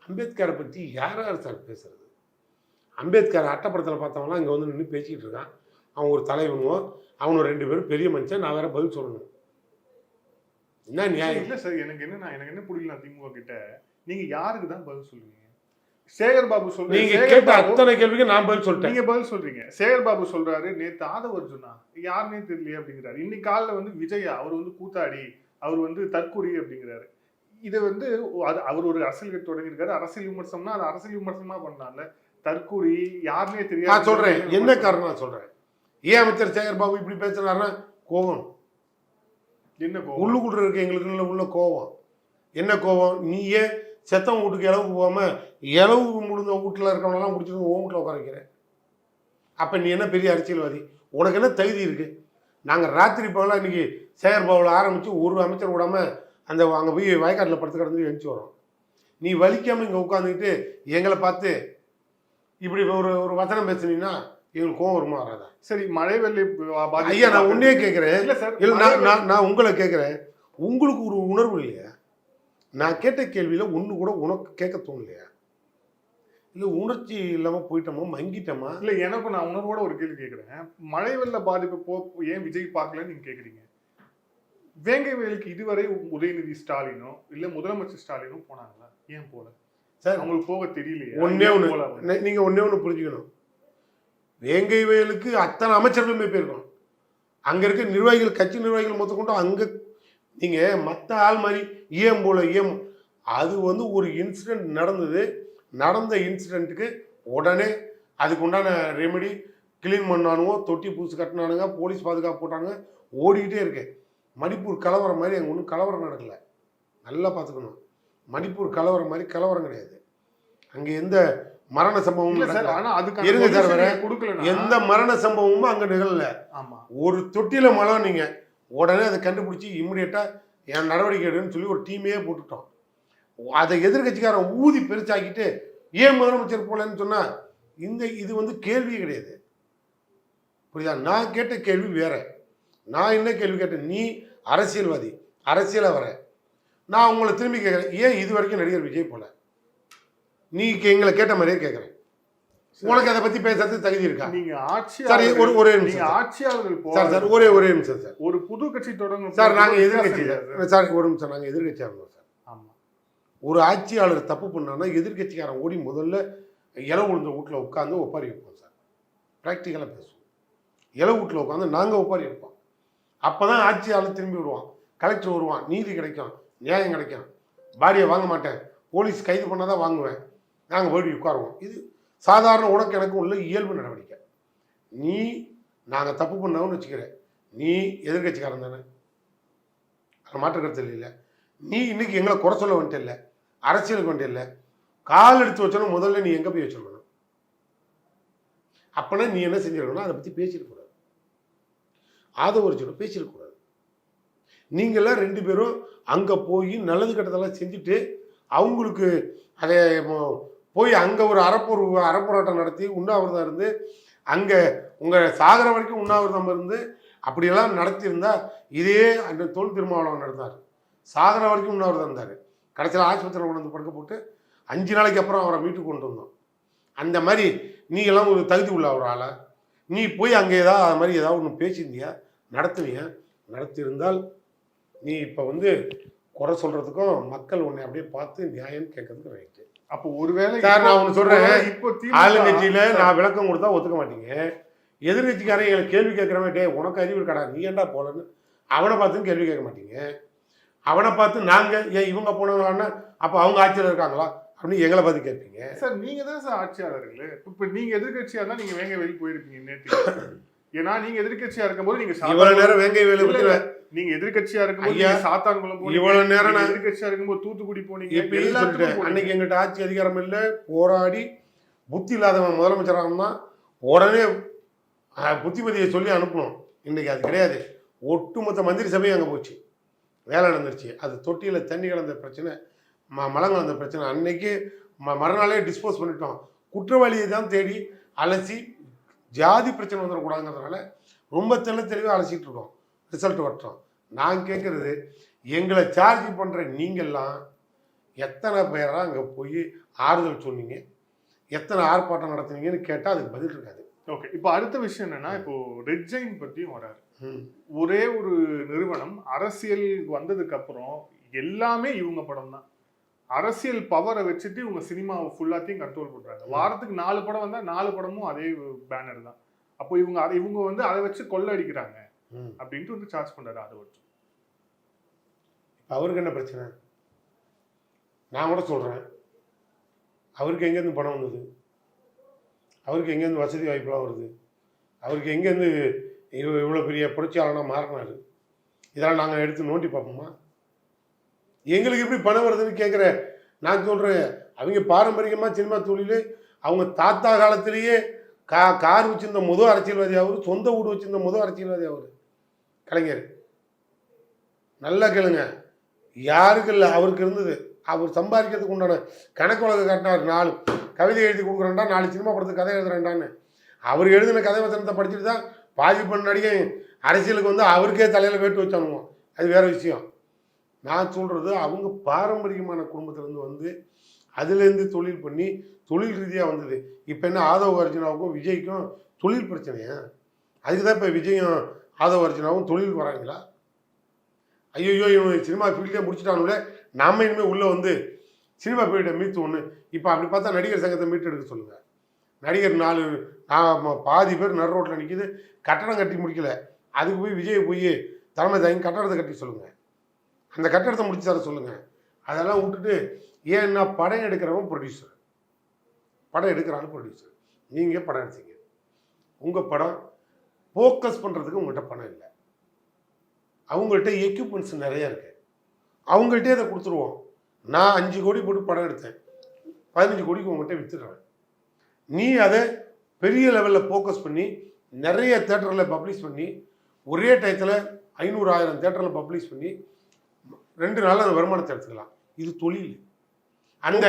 அம்பேத்கரை பற்றி யார் சார் பேசுறது? அம்பேத்கர் அட்டப்படத்தில் பார்த்தவங்களாம் இங்கே வந்து நின்று பேசிக்கிட்டு இருக்கான். அவன் ஒரு தலைவனுவோ, அவனோட 2 பேரும் பெரிய மனுஷன், நான் வேற பதில் சொல்லணும். என்ன நியாயம்? இல்லை சார், எனக்கு என்ன பிடிக்கல திமுக கிட்ட, நீங்க யாருக்கு தான் பதில் சொல்லுவீங்க? சேகர் பாபு சொல்றீங்க, நீங்க கேட்ட அத்தனை கேள்விக்கு நான் பதில் சொல்லிட்டேன், நீங்க பதில் சொல்றீங்க. சேகர் பாபு சொல்றாரு, நேத்து ஆதவ அர்ஜுனா யாருன்னே தெரியலையே அப்படிங்கிறாரு. இன்னைக்கு காலைல வந்து விஜயா அவர் வந்து கூத்தாடி, அவர் வந்து தற்கொலை அப்படிங்கிறாரு. இதை வந்து அவர் ஒரு அரசியல் கட்சி தொடங்கியிருக்காரு. அரசியல் விமர்சனம்னா அது அரசியல் விமர்சனமா பண்ணால தற்கூரி யாருன்னே தெரியாது. நான் சொல்றேன் என்ன காரணம், நான் சொல்றேன். ஏன் அமைச்சர் சேகர் பாபு இப்படி பேசுறாருன்னா கோபம். என்ன கோபம்? உள்ளுக்குள்ள இருக்கு எங்களுக்கு உள்ள கோபம். என்ன கோபம்? நீயே செத்தவன் வீட்டுக்கு இளவுக்கு போகாம இளவு முடிந்த வீட்டில் இருக்கிறவங்களாம் முடிச்சுட்டு ஓ வீட்டில் உட்கார வைக்கிறேன். அப்போ நீ என்ன பெரிய அரசியல்வாதி? உனக்கு என்ன தகுதி இருக்கு? நாங்கள் ராத்திரி பகலாக இன்னைக்கு சேகர் பாபுவில் ஆரம்பித்து ஒரு அமைச்சர் விடாமல் அந்த அங்கே போய் வயக்காட்டில் படுத்து கிடந்து எழுச்சி வரோம். நீ வலிக்காமல் இங்கே உட்காந்துக்கிட்டு எங்களை பார்த்து இப்படி ஒரு வசனம் பேசுனீங்கன்னா எங்களுக்கு கோவம் வருமா வராதா? சரி, மழை வெள்ளை ஐயா நான் உன்னே கேட்குறேன். இல்ல சார், இல்லை நான் உங்களை கேட்குறேன், உங்களுக்கு ஒரு உணர்வு இல்லையா? நான் கேட்ட கேள்வியில் ஒன்று கூட உனக்கு கேட்க தோணலையா? இல்லை உணர்ச்சி இல்லாமல் போயிட்டோமா, மங்கிட்டோமா? இல்லை, எனக்கு நான் உணர்வோட ஒரு கேள்வி கேட்குறேன். மழை வெள்ள பாதிப்பு ஏன் விஜய் பார்க்கலன்னு நீங்கள் கேட்குறீங்க. வேங்கை வயலுக்கு இதுவரை உதயநிதி ஸ்டாலினோ இல்லை முதலமைச்சர் ஸ்டாலினோ போனாங்களா? ஏன் போல சார்? அவங்களுக்கு போக தெரியலையே. நீங்கள் ஒன்றே ஒன்று புரிஞ்சுக்கணும். வேங்கை வயலுக்கு அத்தனை அமைச்சர்களுமே போயிருக்கணும். அங்கே இருக்க நிர்வாகிகள், கட்சி நிர்வாகிகள் மொத்த கொண்டு அங்கே நீங்கள் மற்ற ஆள் மாதிரி ஏன் போல ஏன் அது வந்து ஒரு இன்சிடெண்ட் நடந்தது. நடந்த இன்சிடெண்ட்டுக்கு உடனே அதுக்கு உண்டான ரெமெடி கிளீன் பண்ணானுங்க, தொட்டி பூசு கட்டினானுங்க, போலீஸ் பாதுகாப்பு போட்டானுங்க, ஓடிக்கிட்டே இருக்கு. மணிப்பூர் கலவரம் மாதிரி அங்கே ஒன்றும் கலவரம் நடக்கலை. நல்லா பார்த்துக்கணும். மணிப்பூர் கலவரம் மாதிரி கலவரம் கிடையாது. அங்கே எந்த மரண சம்பவமும் இருங்க சார், வர எந்த மரண சம்பவமும் அங்கே நிகழல. ஒரு தொட்டியில மழை நீங்க உடனே அதை கண்டுபிடிச்சி இம்மிடியட்டா என் நடவடிக்கை எடுன்னு சொல்லி ஒரு டீமையே போட்டுட்டோம். அதை எதிர்கட்சிக்காரன் ஊதி பெருசாக்கிட்டு ஏன் முதலமைச்சர் போலன்னு சொன்னா இது வந்து கேள்வியே கிடையாது. புரியுதா? நான் கேட்ட கேள்வி வேற. நான் என்ன கேள்வி கேட்டேன், நீ அரசியல்வாதி, அரசியலா வர, நான் உங்களை திரும்பி கேட்குறேன், ஏன் இது வரைக்கும் நடிகர் விஜய் போல? நீ எங்களை கேட்ட மாதிரியே கேட்குறேன். உனக்கு அதை பத்தி பேசுறதுக்கு தகுதி இருக்கா? நீங்க சார் ஒரே நிமிஷம் ஆட்சியாளர்கள் சார், ஒரே நிமிஷம் சார். ஒரு புது கட்சி தொடங்க சார், நாங்க எதிர்கட்சி சார், ஒரு நிமிஷம், நாங்க எதிர்கட்சியாக இருந்தோம் சார். ஆமா, ஒரு ஆட்சியாளர் தப்பு பண்ணான்னா எதிர்கட்சிக்காரன் ஓடி முதல்ல இலை உளுந்த வீட்டில் உட்காந்து ஒப்பாரி வைப்போம் சார். ப்ராக்டிக்கலாக பேசுவோம். இலை வீட்டில் உட்காந்து நாங்கள் ஒப்பாரி வைப்போம். அப்போதான் ஆட்சியாளர் திரும்பி விடுவான், கலெக்டர் வருவான், நீதி கிடைக்கும், நியாயம் கிடைக்கும். பாடியை வாங்க மாட்டேன், போலீஸ் கைது பண்ணாதான் வாங்குவேன், நாங்கள் போய் உட்காருவோம். இது சாதாரண உனக்கு எனக்கு உள்ள இயல்பு நடவடிக்கை. நீ நாங்கள் தப்பு பண்ணோம்னு வச்சுக்கிறேன், நீ எதிர்கட்சிக்காரன் தானே, அதில் மாற்று கருத்து இல்லை. நீ இன்னைக்கு எங்களை குறை சொல்ல வந்துட்டு இல்லை, அரசியலுக்கு வந்துட்டு இல்லை. கால் எடுத்து வச்சோன்னா முதல்ல நீ எங்கே போய் வச்சிருக்கணும்? அப்போனா நீ என்ன செஞ்சிருக்கணும், அதை பற்றி பேசிருக்கூடாது, ஆதவரிச்சோட பேசிருக்கூடாது. நீங்களாம் 2 பேரும் அங்கே போய் நல்லது கட்டதெல்லாம் செஞ்சுட்டு அவங்களுக்கு அதை போய் அங்கே ஒரு அறப்போராட்டம் நடத்தி உண்ணாவிரதம் இருந்து அங்கே உங்கள் சாகர வரைக்கும் உண்ணாவிரதம் இருந்து அப்படியெல்லாம் நடத்தியிருந்தா இதே அந்த தொல் திருமாவளவன் நடந்தார். சாகர வரைக்கும் உண்ணாவிரதம் இருந்தார். கடைசியில் ஆஸ்பத்திரியில் கொண்டு வந்து படுக்க போட்டு 5 நாளைக்கு அப்புறம் அவரை வீட்டுக்கு கொண்டு வந்தோம். அந்த மாதிரி நீ எல்லாம் ஒரு தகுதி உள்ள ஒரு ஆளா? நீ போய் அங்கே ஏதாவது அது மாதிரி ஏதாவது ஒன்று பேசியிருந்தியா, நடத்துனியா? நடத்தியிருந்தால் நீ இப்போ வந்து குறை சொல்றதுக்கும் மக்கள் உன்னை அப்படியே பார்த்து நியாயம் கேட்கறதுக்கு ரைட்டு. அப்போ ஒருவேளை சார் நான் ஒன்று சொல்றேன், ஆளுங்கட்சியில நான் விளக்கம் கொடுத்தா ஒத்துக்க மாட்டீங்க. எதிர்கட்சிக்காரன் எங்களை கேள்வி கேட்குறவன், டே உனக்கு அறிவு இருக்காடா, நீ ஏன்டா போலன்னு அவனை பார்த்து கேள்வி கேட்க மாட்டீங்க. அவனை பார்த்து நாங்கள் ஏன் இவங்க போனவங்களான்னா அப்போ அவங்க ஆட்சியில் இருக்காங்களா அப்படின்னு எங்களை பார்த்து கேட்பீங்க. சார் நீங்க தான் சார் ஆட்சியாளர்கள். இப்போ நீங்க எதிர்கட்சியா இருந்தா நீங்க வேங்கை வயல் போயிருப்பீங்க நேற்று. ஏன்னா நீங்க எதிர்கட்சியா இருக்கும்போது நீங்க இவ்வளவு நேரம் வேங்கை வயலை பத்தி நீங்க எதிர்கட்சியா இருக்கும்போது சாத்தான்குளம் போனீங்க, இவ்வளவு நேரம் நான் எதிர்கட்சியா இருக்கும்போது தூத்துக்குடி போனீங்க. அன்னைக்கு எங்கிட்ட ஆட்சி அதிகாரம் இல்லை, போராடி புத்தி இல்லாதவன் முதலமைச்சராக உடனே புத்திமதியை சொல்லி அனுப்பணும். இன்னைக்கு அது கிடையாது. ஒட்டுமொத்த மந்திரி சபையும் அங்கே போச்சு, வேலை நடந்துருச்சு. அது தொட்டியில் தண்ணி கலந்த பிரச்சனை, மலம் கலந்த பிரச்சனை. அன்னைக்கு மறுநாளே டிஸ்போஸ் பண்ணிட்டோம். குற்றவாளியை தான் தேடி அலசி ஜாதி பிரச்சனை வந்துடக்கூடாதுங்கிறதுனால ரொம்ப தெளிவாக அலசிட்டு இருக்கோம். ரிசல்ட் வரட்டும். நான் கேட்குறது, எங்களை சார்ஜ் பண்ணுற நீங்கள்லாம் எத்தனை பேராக அங்கே போய் ஆறுதல் சொன்னீங்க, எத்தனை ஆர்ப்பாட்டம் நடத்துனீங்கன்னு கேட்டால் அதுக்கு பதில் இருக்காது. ஓகே, இப்போ அடுத்த விஷயம் என்னன்னா, இப்போ ரெட் ஜெயின் பற்றியும் வராரு. ஒரே ஒரு நிறுவனம் அரசியல் வந்ததுக்கு அப்புறம் எல்லாமே இவங்க படம் தான். அரசியல் பவரை வச்சுட்டு இவங்க சினிமாவை ஃபுல்லாத்தையும் கண்ட்ரோல் பண்றாங்க. வாரத்துக்கு 4 படம் வந்தா 4 படமும் அதே பேனர் தான். அப்போ இவங்க வந்து அதை வச்சு கொள்ள அடிக்கிறாங்க அப்படின்ட்டு வந்து சார்ஜ் பண்றாரு. அதை வச்சு அவருக்கு என்ன பிரச்சனை? நான் கூட சொல்றேன், அவருக்கு எங்கேருந்து பணம் வந்தது? அவருக்கு எங்கேருந்து வசதி வாய்ப்புலாம் வருது? அவருக்கு எங்கேருந்து இவ்வளோ பெரிய புரட்சியாளனாக மாறினாரு? இதெல்லாம் நாங்கள் எடுத்து நோண்டி பார்ப்போமா? எங்களுக்கு எப்படி பணம் வருதுன்னு கேட்குற நான் சொல்கிறேன். அவங்க பாரம்பரியமாக சினிமா தொழில், அவங்க தாத்தா காலத்திலேயே கார் வச்சிருந்த முதல் அரசியல்வாதி அவர், சொந்த வீடு வச்சிருந்த முதல் அரசியல்வாதி அவர் கலைஞர். நல்லா கேளுங்க, யாருக்கு இல்லை அவருக்கு இருந்தது. அவர் சம்பாதிக்கிறதுக்கு உண்டான கணக்கு வழக்கு காட்டினார். 4 கவிதை எழுதி கொடுக்குறேன்டா, 4 சினிமா படத்துக்கு கதை எழுதுறேன்டான்னு. அவர் எழுதின கதை வசனத்தை படிச்சுட்டு தான் பாதி பண்ண நடிகை அரசியலுக்கு வந்து அவருக்கே தலையில் வேட்டு வச்சானுங்க. அது வேற விஷயம். நான் சொல்கிறது அவங்க பாரம்பரியமான குடும்பத்திலேருந்து வந்து அதுலேருந்து தொழில் பண்ணி தொழில் ரீதியாக வந்தது. இப்போ என்ன ஆதவ அர்ஜுனாவுக்கும் விஜய்க்கும் தொழில் பிரச்சனையா? அதுக்கு தான் இப்போ விஜயும் ஆதவ அர்ஜுனாவும் தொழில் வராங்களா? ஐயோ இவன் சினிமா ஃபீல்டே முடிச்சுட்டானுங்களே, நாம இனிமேல் உள்ளே வந்து சினிமா ஃபீல்டை மீட்டு ஒன்று. இப்போ அப்படி பார்த்தா நடிகர் சங்கத்தை மீட்டு எடுக்க சொல்லுங்கள். நடிகர் பாதி பேர் நடு ரோட்டில் நிற்கிது, கட்டடம் கட்டி முடிக்கல. அதுக்கு போய் விஜய் போய் தலைமை தாங்கி கட்டடத்தை கட்டி சொல்லுங்கள், அந்த கட்டடத்தை முடிச்சு தர சொல்லுங்கள். அதெல்லாம் விட்டுட்டு ஏன்னா படம் எடுக்கிறவன் ப்ரொடியூசர், படம் எடுக்கிறான்னு ப்ரொடியூசர். நீங்கள் படம் எடுத்தீங்க, உங்கள் படம் ஃபோக்கஸ் பண்ணுறதுக்கு உங்கள்கிட்ட பணம் இல்லை. அவங்கள்ட்ட எக்யூப்மெண்ட்ஸ் நிறையா இருக்குது, அவங்கள்ட்டே அதை கொடுத்துருவோம். நான் 5 கோடி போட்டு படம் எடுத்தேன், 15 கோடிக்கு உங்கள்கிட்ட விற்றுடுறேன். நீ அதை பெரிய லெவலில் ஃபோக்கஸ் பண்ணி நிறைய தேட்டரில் பப்ளிஷ் பண்ணி ஒரே டயத்தில் 500,000 தேட்டரில் பப்ளிஷ் பண்ணி 2 நாளில் அந்த வருமானத்தை எடுத்துக்கலாம். இது தொழில். அந்த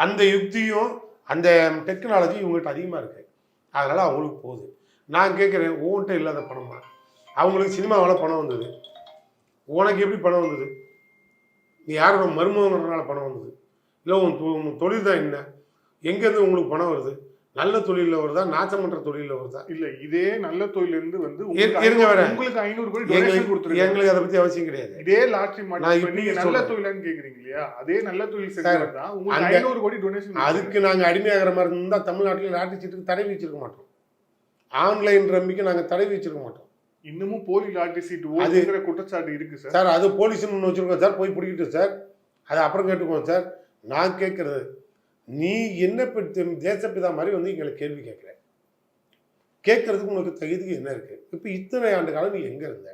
அந்த யுக்தியும் அந்த டெக்னாலஜி இவங்கள்ட்ட அதிகமாக இருக்குது. அதனால் அவங்களுக்கு போகுது. நான் கேட்குறேன், உன்கிட்ட இல்லாத பணமா? அவங்களுக்கு சினிமாவால் பணம் வந்தது, உனக்கு எப்படி பணம் வந்தது? நீ யாரோட மருமகங்கிறதுனால பணம் வந்தது? இல்லை உன் தொழில் தான் என்ன? எங்கேருந்து உங்களுக்கு பணம் வருது? நல்ல தொழிலில் வருதா, நாச்சம் பண்ணுற தொழிலில் வருதா? இல்லை, இதே நல்ல தொழிலிருந்து வந்து இருங்க வர உங்களுக்கு 500 கோடி டொனேஷன் கொடுத்துருங்க. எங்களுக்கு அதை பற்றி அவசியம் கிடையாது. இதே லாட்ரி மாட்டி நீங்க நல்ல தொழிலான்னு கேட்குறீங்க இல்லையா? அதே நல்ல தொழில் செக்டர் தான் உங்களுக்கு 500 கோடி டொனேஷன். அதுக்கு நாங்கள் அடிமையாகிற மாதிரி இருந்தால் தமிழ்நாட்டில் லாட்டரி சீட்டுக்கு தடை வச்சிருக்க மாட்டோம். ஆன்லைன் ரம்மிக்கு நாங்கள் தடை வச்சிருக்க மாட்டோம். இன்னமும் போலி லாட்டரி சீட்டு ஓடுங்கிற குற்றச்சாட்டு இருக்கு சார். சார் அது போலீஸ்னு ஒன்று வச்சுருக்கோம் சார், போய் பிடிக்கிட்டு சார், அதை அப்புறம் கேட்டுக்குவோம் சார். நான் கேட்குறது, நீ என்ன தேசப்பிதா மாதிரி வந்து எங்களை கேள்வி கேட்குற, கேட்கறதுக்கு உனக்கு தகுதிக்கு என்ன இருக்குது? இப்போ இத்தனை ஆண்டு காலம் நீ எங்கே இருந்த?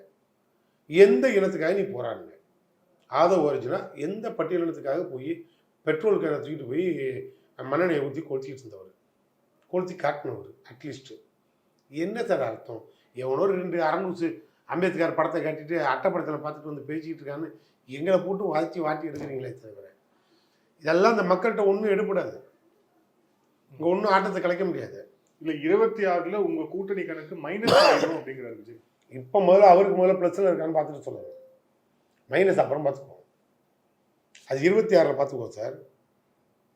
எந்த இனத்துக்காக நீ போராடுங்க? ஆதவ அர்ஜுனா எந்த பட்டியலினத்துக்காக போய் பெட்ரோல் கேனை தூக்கிட்டு போய் மண்ணெண்ணெயை ஊற்றி கொளுத்திக்கிட்டு இருந்தவர், கொளுத்தி காட்டினவர்? அட்லீஸ்ட்டு என்ன சார் அர்த்தம்? எவனோ 2 அரங்கூசு அம்பேத்கர் படத்தை காட்டிட்டு அட்டைப்படத்தில் பார்த்துட்டு வந்து பேசிக்கிட்டு இருக்கான்னு எங்களை போட்டு வாட்டி எடுக்கிறீங்களே தவிர இதெல்லாம் இந்த மக்கள்கிட்ட ஒன்றும் எடுபடாது. இங்கே ஒன்றும் ஆட்டத்தை கலைக்க முடியாது. இல்லை 26ல் உங்கள் கூட்டணி கணக்கு மைனஸ் ஆகிடும் அப்படிங்கிறாரு விஜய். இப்போ அவருக்கு முதல்ல ப்ளஸ்ல இருக்கான்னு பார்த்துட்டு சொல்லுங்க, மைனஸ் அப்புறம் பார்த்துக்குவோம். அது 26ல் பார்த்துக்குவோம் சார்.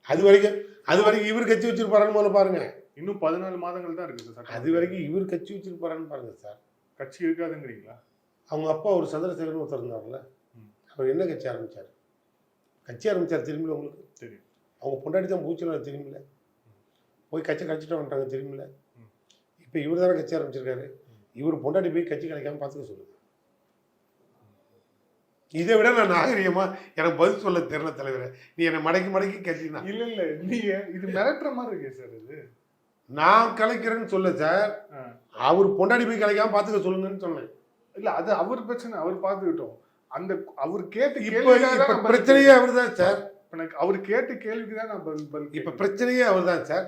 அது வரைக்கும் இவர் கட்சி வச்சிருப்பாரான்னு முதல்ல பாருங்க. இன்னும் 14 மாதங்கள் தான் இருக்குது சார். அது வரைக்கும் இவர் கட்சி வச்சிருப்பாரான்னு பாருங்க சார். கட்சி இருக்காதுங்கிறீங்களா? அவங்க அப்பா ஒரு சந்திரசேகரன் ஒருத்தர் இருந்தார்ல, அவர் என்ன கட்சி ஆரம்பித்தார்? திரும்பல உங்களுக்கு தெரியும். அவங்க பொண்டாட்டி தான் பூச்சியில் தெரியுமில்ல, போய் கட்சி கழிச்சிட்டு வந்துட்டாங்க தெரியுமில்ல. இப்போ இவர் தானே கட்சி ஆரம்பிச்சிருக்காரு. இவர் பொண்டாட்டி போய் கட்சி கிடைக்காம பார்த்துக்க சொல்லுங்க. இதை விட நான் நாகரிகமா எனக்கு பதில் சொல்ல தெரியல தலைவரை. நீ என்னை மடக்கி கேட்டீங்கன்னா இல்லை நீங்க இது மிரட்டுற மாதிரி இருக்கே சார். இது நான் கலைக்கிறேன்னு சொல்ல சார், அவர் பொண்டாடி போய் கலைக்காம பார்த்துக்க சொல்லுங்கன்னு சொன்னேன். இல்லை அது அவர் பிரச்சனை, அவர் பார்த்துக்கிட்டோம். அந்த அவர் கேட்டு பிரச்சனையே அவர் தான் சார். அவர் கேட்டு கேள்விக்கு தான் நான் பதில். இப்போ பிரச்சனையே அவர் தான் சார்.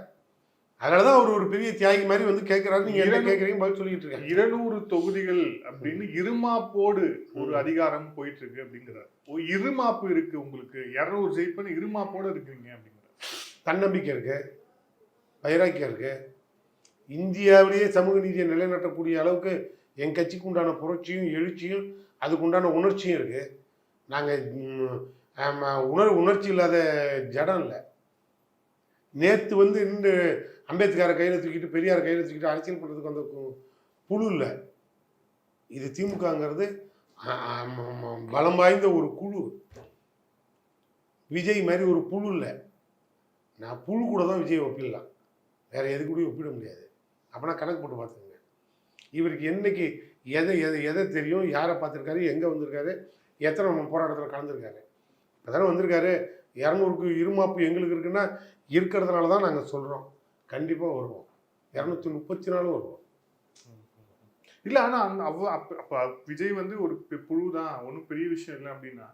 அதனால தான் அவர் ஒரு பெரிய தியாகி மாதிரி வந்து கேட்குறாரு. நீங்கள் என்ன கேட்குறீங்க பதில் சொல்லிட்டு இருக்காங்க. 200 தொகுதிகள் அப்படின்னு இருமாப்போடு ஒரு அதிகாரம் போயிட்டு இருக்கு அப்படிங்கிறார். இருமாப்பு இருக்கு உங்களுக்கு, 200 ஜெயிப்பன்னு இருமாப்போடு இருக்குங்க அப்படிங்கிறார். தன்னம்பிக்கை இருக்கு, வைராக்கியம் இருக்கு. இந்தியாவிலேயே சமூக நீதியை நிலைநாட்டக்கூடிய அளவுக்கு என் கட்சிக்கு உண்டான புரட்சியும் எழுச்சியும் அதுக்கு உண்டான உணர்ச்சியும் இருக்குது. நாங்கள் உணர்ச்சி இல்லாத ஜடம் இல்லை. நேற்று வந்து இந்த அம்பேத்கரை கையில் தூக்கிட்டு பெரியார் கையில் தூக்கிட்டு அரசியல் பண்ணுறதுக்கு அந்த குழு இல்லை. இது திமுகங்கிறது பலம் வாய்ந்த ஒரு குழு. விஜய் மாதிரி ஒரு புழு இல்லை. நான் புழு கூட தான் விஜய் ஒப்பிடலாம், வேற எது கூட ஒப்பிட முடியாது. அப்படின்னா கணக்கு போட்டு பார்த்துக்கோங்க. இவருக்கு என்னைக்கு எதை தெரியும், யாரை பார்த்துருக்காரு, எங்கே வந்திருக்காரு, எத்தனை போராட்டத்தில் கலந்துருக்காரு. அதானே வந்திருக்காரு. 200க்கு இருமாப்பு எங்களுக்கு இருக்குன்னா இருக்கிறதுனால தான் நாங்கள் சொல்கிறோம். கண்டிப்பாக வருவோம், 234 வருவோம். இல்லை ஆனால் அப்போ விஜய் வந்து ஒரு புழு தான், ஒன்றும் பெரிய விஷயம் இல்லை அப்படின்னா,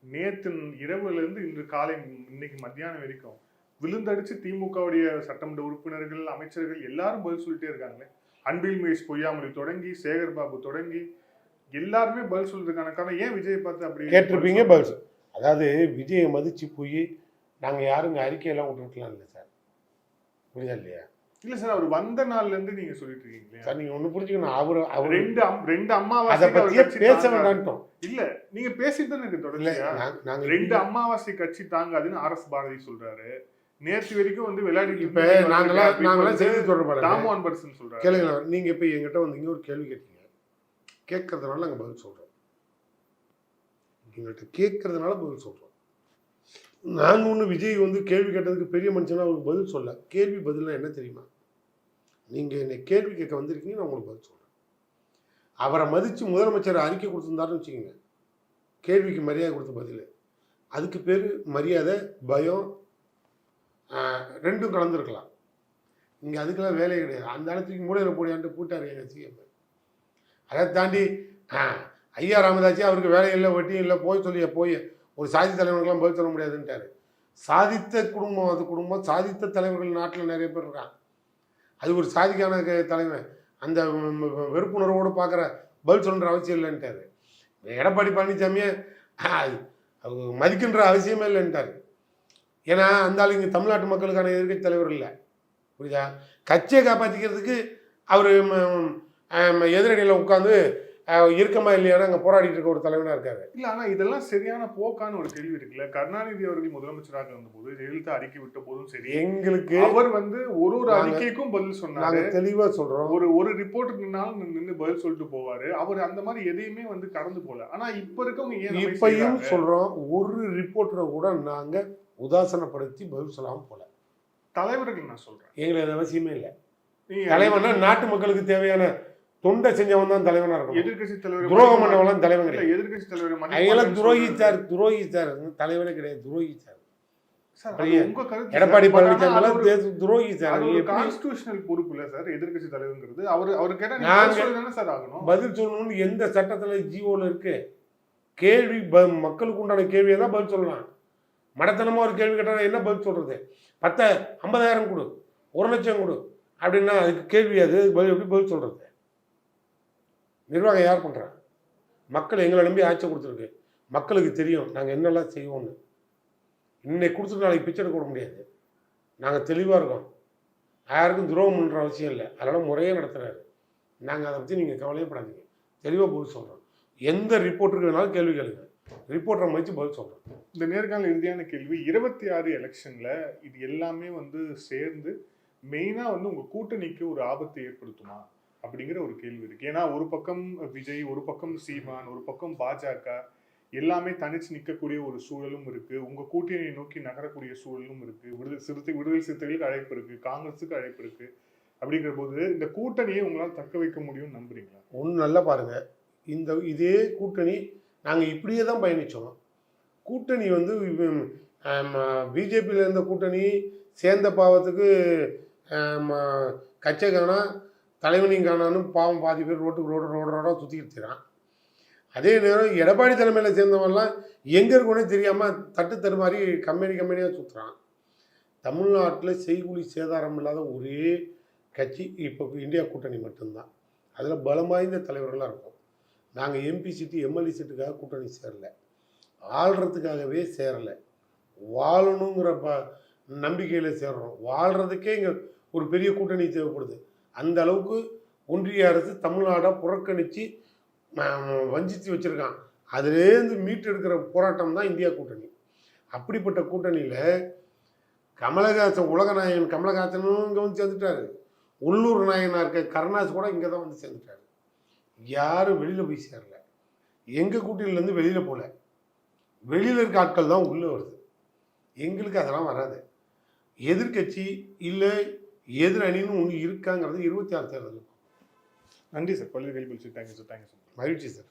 நேற்று இரவுலேருந்து இன்று காலை இன்னைக்கு மத்தியானம் வரைக்கும் விழுந்தடிச்சு திமுகவுடைய சட்டமன்ற உறுப்பினர்கள், அமைச்சர்கள் எல்லாரும் பதில் சொல்லிட்டே இருக்காங்களே. அன்பில் மகேஷ் பொய்யாமொழி தொடங்கி சேகர் பாபு தொடங்கி எல்லாருமே பதில் சொல்றதுக்கான காரணம் ஏன் விஜயை பார்த்து அப்படி கேட்டிருப்பீங்க பதில். அதாவது விஜயை மதிச்சு போய் நாங்கள் யாரும் இங்கே அறிக்கையெல்லாம் விட்டுருக்கலாம் இல்லை சார், புரியுதா இல்லையா? இல்ல சார், அவர் வந்த நாள்ல இருந்து நீங்க சொல்லிட்டு இருக்கீங்களே சார். நீங்க ஒண்ணு புரிஞ்சுக்கணும், அவர் ரெண்டு அதை அமாவாசை பத்தியே பேச வேண்டாம்ட்டோம். இல்ல நீங்க பேசிட்டு தானே இருக்கு தொடர்ச்சியா. நாங்க 2 அமாவாசை கட்சி தாங்காதுன்னு ஆர்எஸ் பாரதி சொல்றாரு. நேற்று வரைக்கும் வந்து விளையாடிட்டு இப்ப நாங்களாம் செய்தி தொடர்பாளர் ராமோகன் பர்சன் சொல்றாரு. கேளுங்க, நீங்க இப்ப என்கிட்ட வந்தீங்க, ஒரு கேள்வி கேட்டீங்க, கேட்கறதுனால நாங்க பதில் சொல்றோம். எங்கள்கிட்ட கேட்கறதுனால பதில் சொல்றோம். நாங்க ஒண்ணு விஜய் வந்து கேள்வி கேட்டதுக்கு பெரிய மனுஷனா அவருக்கு பதில் சொல்ல. கேள்வி பதில்னா என்ன தெரியுமா? நீங்க என்னை கேள்வி கேட்க வந்திருக்கீங்க, நான் உங்களுக்கு பதில் சொல்றேன். அவரை மதிச்சு முதலமைச்சர் அறிக்கை கொடுத்துருந்தாருன்னு வச்சுக்கோங்க, கேள்விக்கு மரியாதை கொடுத்த பதில், அதுக்கு பேர் மரியாதை, பயம், ரெண்டும் கலந்துருக்கலாம். இங்கே அதுக்கெல்லாம் வேலையே கிடையாது. அந்த இடத்துக்கு மூலையில் போடியான்ட்டு கூட்டார் எங்கள் சிஎம். அதை தாண்டி ஐயா ராமதாஸே அவருக்கு வேலை இல்லை, வட்டியும் இல்லை, போய் ஒரு சாதி தலைவர்களுக்கெல்லாம் பதில் சொல்ல முடியாதுன்ட்டார். சாதித்த குடும்பம் அது குடும்பம், சாதித்த தலைவர்கள் நாட்டில் நிறைய பேர் இருக்காங்க. அது ஒரு சாதிக்கான தலைவன், அந்த வெறுப்புணர்வோடு பார்க்குற பதில் சொல்கிற அவசியம் இல்லைன்ட்டார். எடப்பாடி பழனிசாமியை மதிக்கின்ற அவசியமே இல்லைன்ட்டார். ஏன்னா அந்த ஆள் இங்கே தமிழ்நாட்டு மக்களுக்கான எதிர்க்கட்சி தலைவர் இல்லை, புரியுதா? கட்சியை காப்பாற்றிக்கிறதுக்கு அவர் எதிரணியில் உட்காந்து இருக்கமா இல்லையானா அங்கே போராடிட்டு இருக்க ஒரு தலைவனாக இருக்காரு. இல்லை, ஆனால் இதெல்லாம் சரியான போக்கான ஒரு கேள்வி இருக்குல்ல. கருணாநிதி அவர்கள் முதலமைச்சராக இருந்தபோது, ஜெயலலிதா அறிக்கை விட்ட போதும் சரி, எங்களுக்கு அவர் வந்து ஒரு அறிக்கைக்கும் பதில் சொன்னாங்க. தெளிவாக சொல்கிறோம், ஒரு ரிப்போர்ட்டுக்குனாலும் நின்று பதில் சொல்லிட்டு போவார். அவர் அந்த மாதிரி எதையுமே வந்து கடந்து போகல. ஆனால் இப்போ இருக்கவங்க ஏன் இப்பயும் சொல்கிறோம், ஒரு ரிப்போர்ட்டரை கூட நாங்கள் உதாசனப்படுத்தி பதில் சொல்லாமல் போல. தலைவர்கள் நான் சொல்கிறேன், எங்களுக்கு அது அவசியமே இல்லை. தலைவர்னா நாட்டு மக்களுக்கு தேவையான தொண்டை செஞ்சவன் தான் தலைவனா இருக்கும். எதிர்கட்சி தலைவர் துரோகம் பண்ணவெல்லாம் தலைவன் கிடையாது. எதிர்கட்சி தலைவர் அவங்களாம் துரோகிச்சார் தலைவனே கிடையாது, துரோகிச்சார். எடப்பாடி பழனிசாமி துரோகிச்சார். கான்ஸ்டிடியூஷனல் பொறுப்பு இல்ல சார் எதிர்கட்சி தலைவர்ங்கிறது. அவரு கேட்டா சார் ஆகணும், பதில் சொல்லணும்னு எந்த சட்டத்துல ஜீவோல இருக்கு? கேள்வி மக்களுக்கு உண்டான கேள்வியை தான் பதில் சொல்லலாம். மடத்தனமா ஒரு கேள்வி கேட்டா என்ன பதில் சொல்றது? 50,000 கொடு, 1 லட்சம் கொடு அப்படின்னா அதுக்கு கேள்வி, அது எப்படி பதில் சொல்றது? நிர்வாகம் யார் பண்ணுறாங்க? மக்கள் எங்களை நம்பி ஆட்சி கொடுத்துருக்கு. மக்களுக்கு தெரியும் நாங்கள் என்னெல்லாம் செய்வோம்னு. இன்னைக்கு கொடுத்துட்டு நாளைக்கு பிச்சை எடுக்க முடியாது. நாங்கள் தெளிவாக இருக்கோம், யாருக்கும் துரோகம் பண்ணுற அவசியம் இல்லை. அதனால் முறையே நடத்துகிறாரு. நாங்கள் அதை பற்றி நீங்கள் கவலையப்படாதீங்க, தெளிவாக பதில் சொல்கிறோம். எந்த ரிப்போர்ட்டருக்கு வேணாலும் கேள்வி கேளுங்க, ரிப்போர்ட்டரை மதித்து பதில் சொல்கிறோம். இந்த நேர்காணல் இறுதியான கேள்வி, 26 எலெக்ஷனில் இது எல்லாமே வந்து சேர்ந்து மெயினாக வந்து உங்கள் கூட்டணிக்கு ஒரு ஆபத்தை ஏற்படுத்துமா அப்படிங்கிற ஒரு கேள்வி இருக்கு. ஏன்னா ஒரு பக்கம் விஜய், ஒரு பக்கம் சீமான், ஒரு பக்கம் பாஜக, எல்லாமே தனிச்சு நிற்கக்கூடிய ஒரு சூழலும் இருக்கு. உங்க கூட்டணியை நோக்கி நகரக்கூடிய சூழலும் இருக்கு. விடுதலை சிறுத்தைகளுக்கு அழைப்பு இருக்கு, காங்கிரஸுக்கு அழைப்பு இருக்கு. அப்படிங்கிற போது இந்த கூட்டணியை உங்களால் தக்க வைக்க முடியும்னு நம்புறீங்களா? ஒன்றும் நல்லா பாருங்க, இதே கூட்டணி நாங்கள் இப்படியே தான் பயணித்தோம். கூட்டணி வந்து பிஜேபியில் இருந்த கூட்டணி சேர்ந்த பாவத்துக்கு கட்சை காணா தலைவனையும் காணான்னு பாவம் பாதி பேர் ரோடாக சுற்றிக்கிட்டு இருக்கிறான். அதே நேரம் எடப்பாடி தலைமையில் சேர்ந்தவன்லாம் எங்கே இருக்குன்னே தெரியாமல் தட்டு தருமாறி கம்பெனியாக சுற்றுறான். தமிழ்நாட்டில் செய்கூலி சேதாரம் இல்லாத ஒரே கட்சி இப்போ இந்தியா கூட்டணி மட்டும்தான். அதில் பலம் வாய்ந்த தலைவர்களாக இருக்கும். நாங்கள் எம்பி சீட்டு எம்எல்ஏ சீட்டுக்காக கூட்டணி சேரலை, ஆள்றதுக்காகவே சேரலை, வாழணுங்கிற நம்பிக்கையில் சேர்றோம். வாழ்கிறதுக்கே இங்கே ஒரு பெரிய கூட்டணி தேவைப்படுது. அந்த அளவுக்கு ஒன்றிய அரசு தமிழ்நாடை புறக்கணித்து வஞ்சித்து வச்சுருக்கான். அதுலேருந்து மீட்டெடுக்கிற போராட்டம் தான் இந்தியா கூட்டணி. அப்படிப்பட்ட கூட்டணியில் கமலஹாசன், உலக நாயகன் கமலஹாசனும் இங்கே வந்து சேர்ந்துட்டாரு. உள்ளூர் நாயகனாக இருக்க கருணாஸ் கூட இங்கே தான் வந்து சேர்ந்துட்டாரு. யாரும் வெளியில் போய் சேரல. எங்கள் கூட்டணியிலேருந்து வெளியில் போகல, வெளியில் இருக்க ஆட்கள் தான் உள்ளே வருது. எங்களுக்கு அதெல்லாம் வராது. எதிர்கட்சி இல்லை எதிர் அணின்னு ஒன்று இருக்காங்கிறது 26 தேர்தல். நன்றி சார், பல்வேறு கேள்வி. Thank you sir. மகிழ்ச்சி சார்.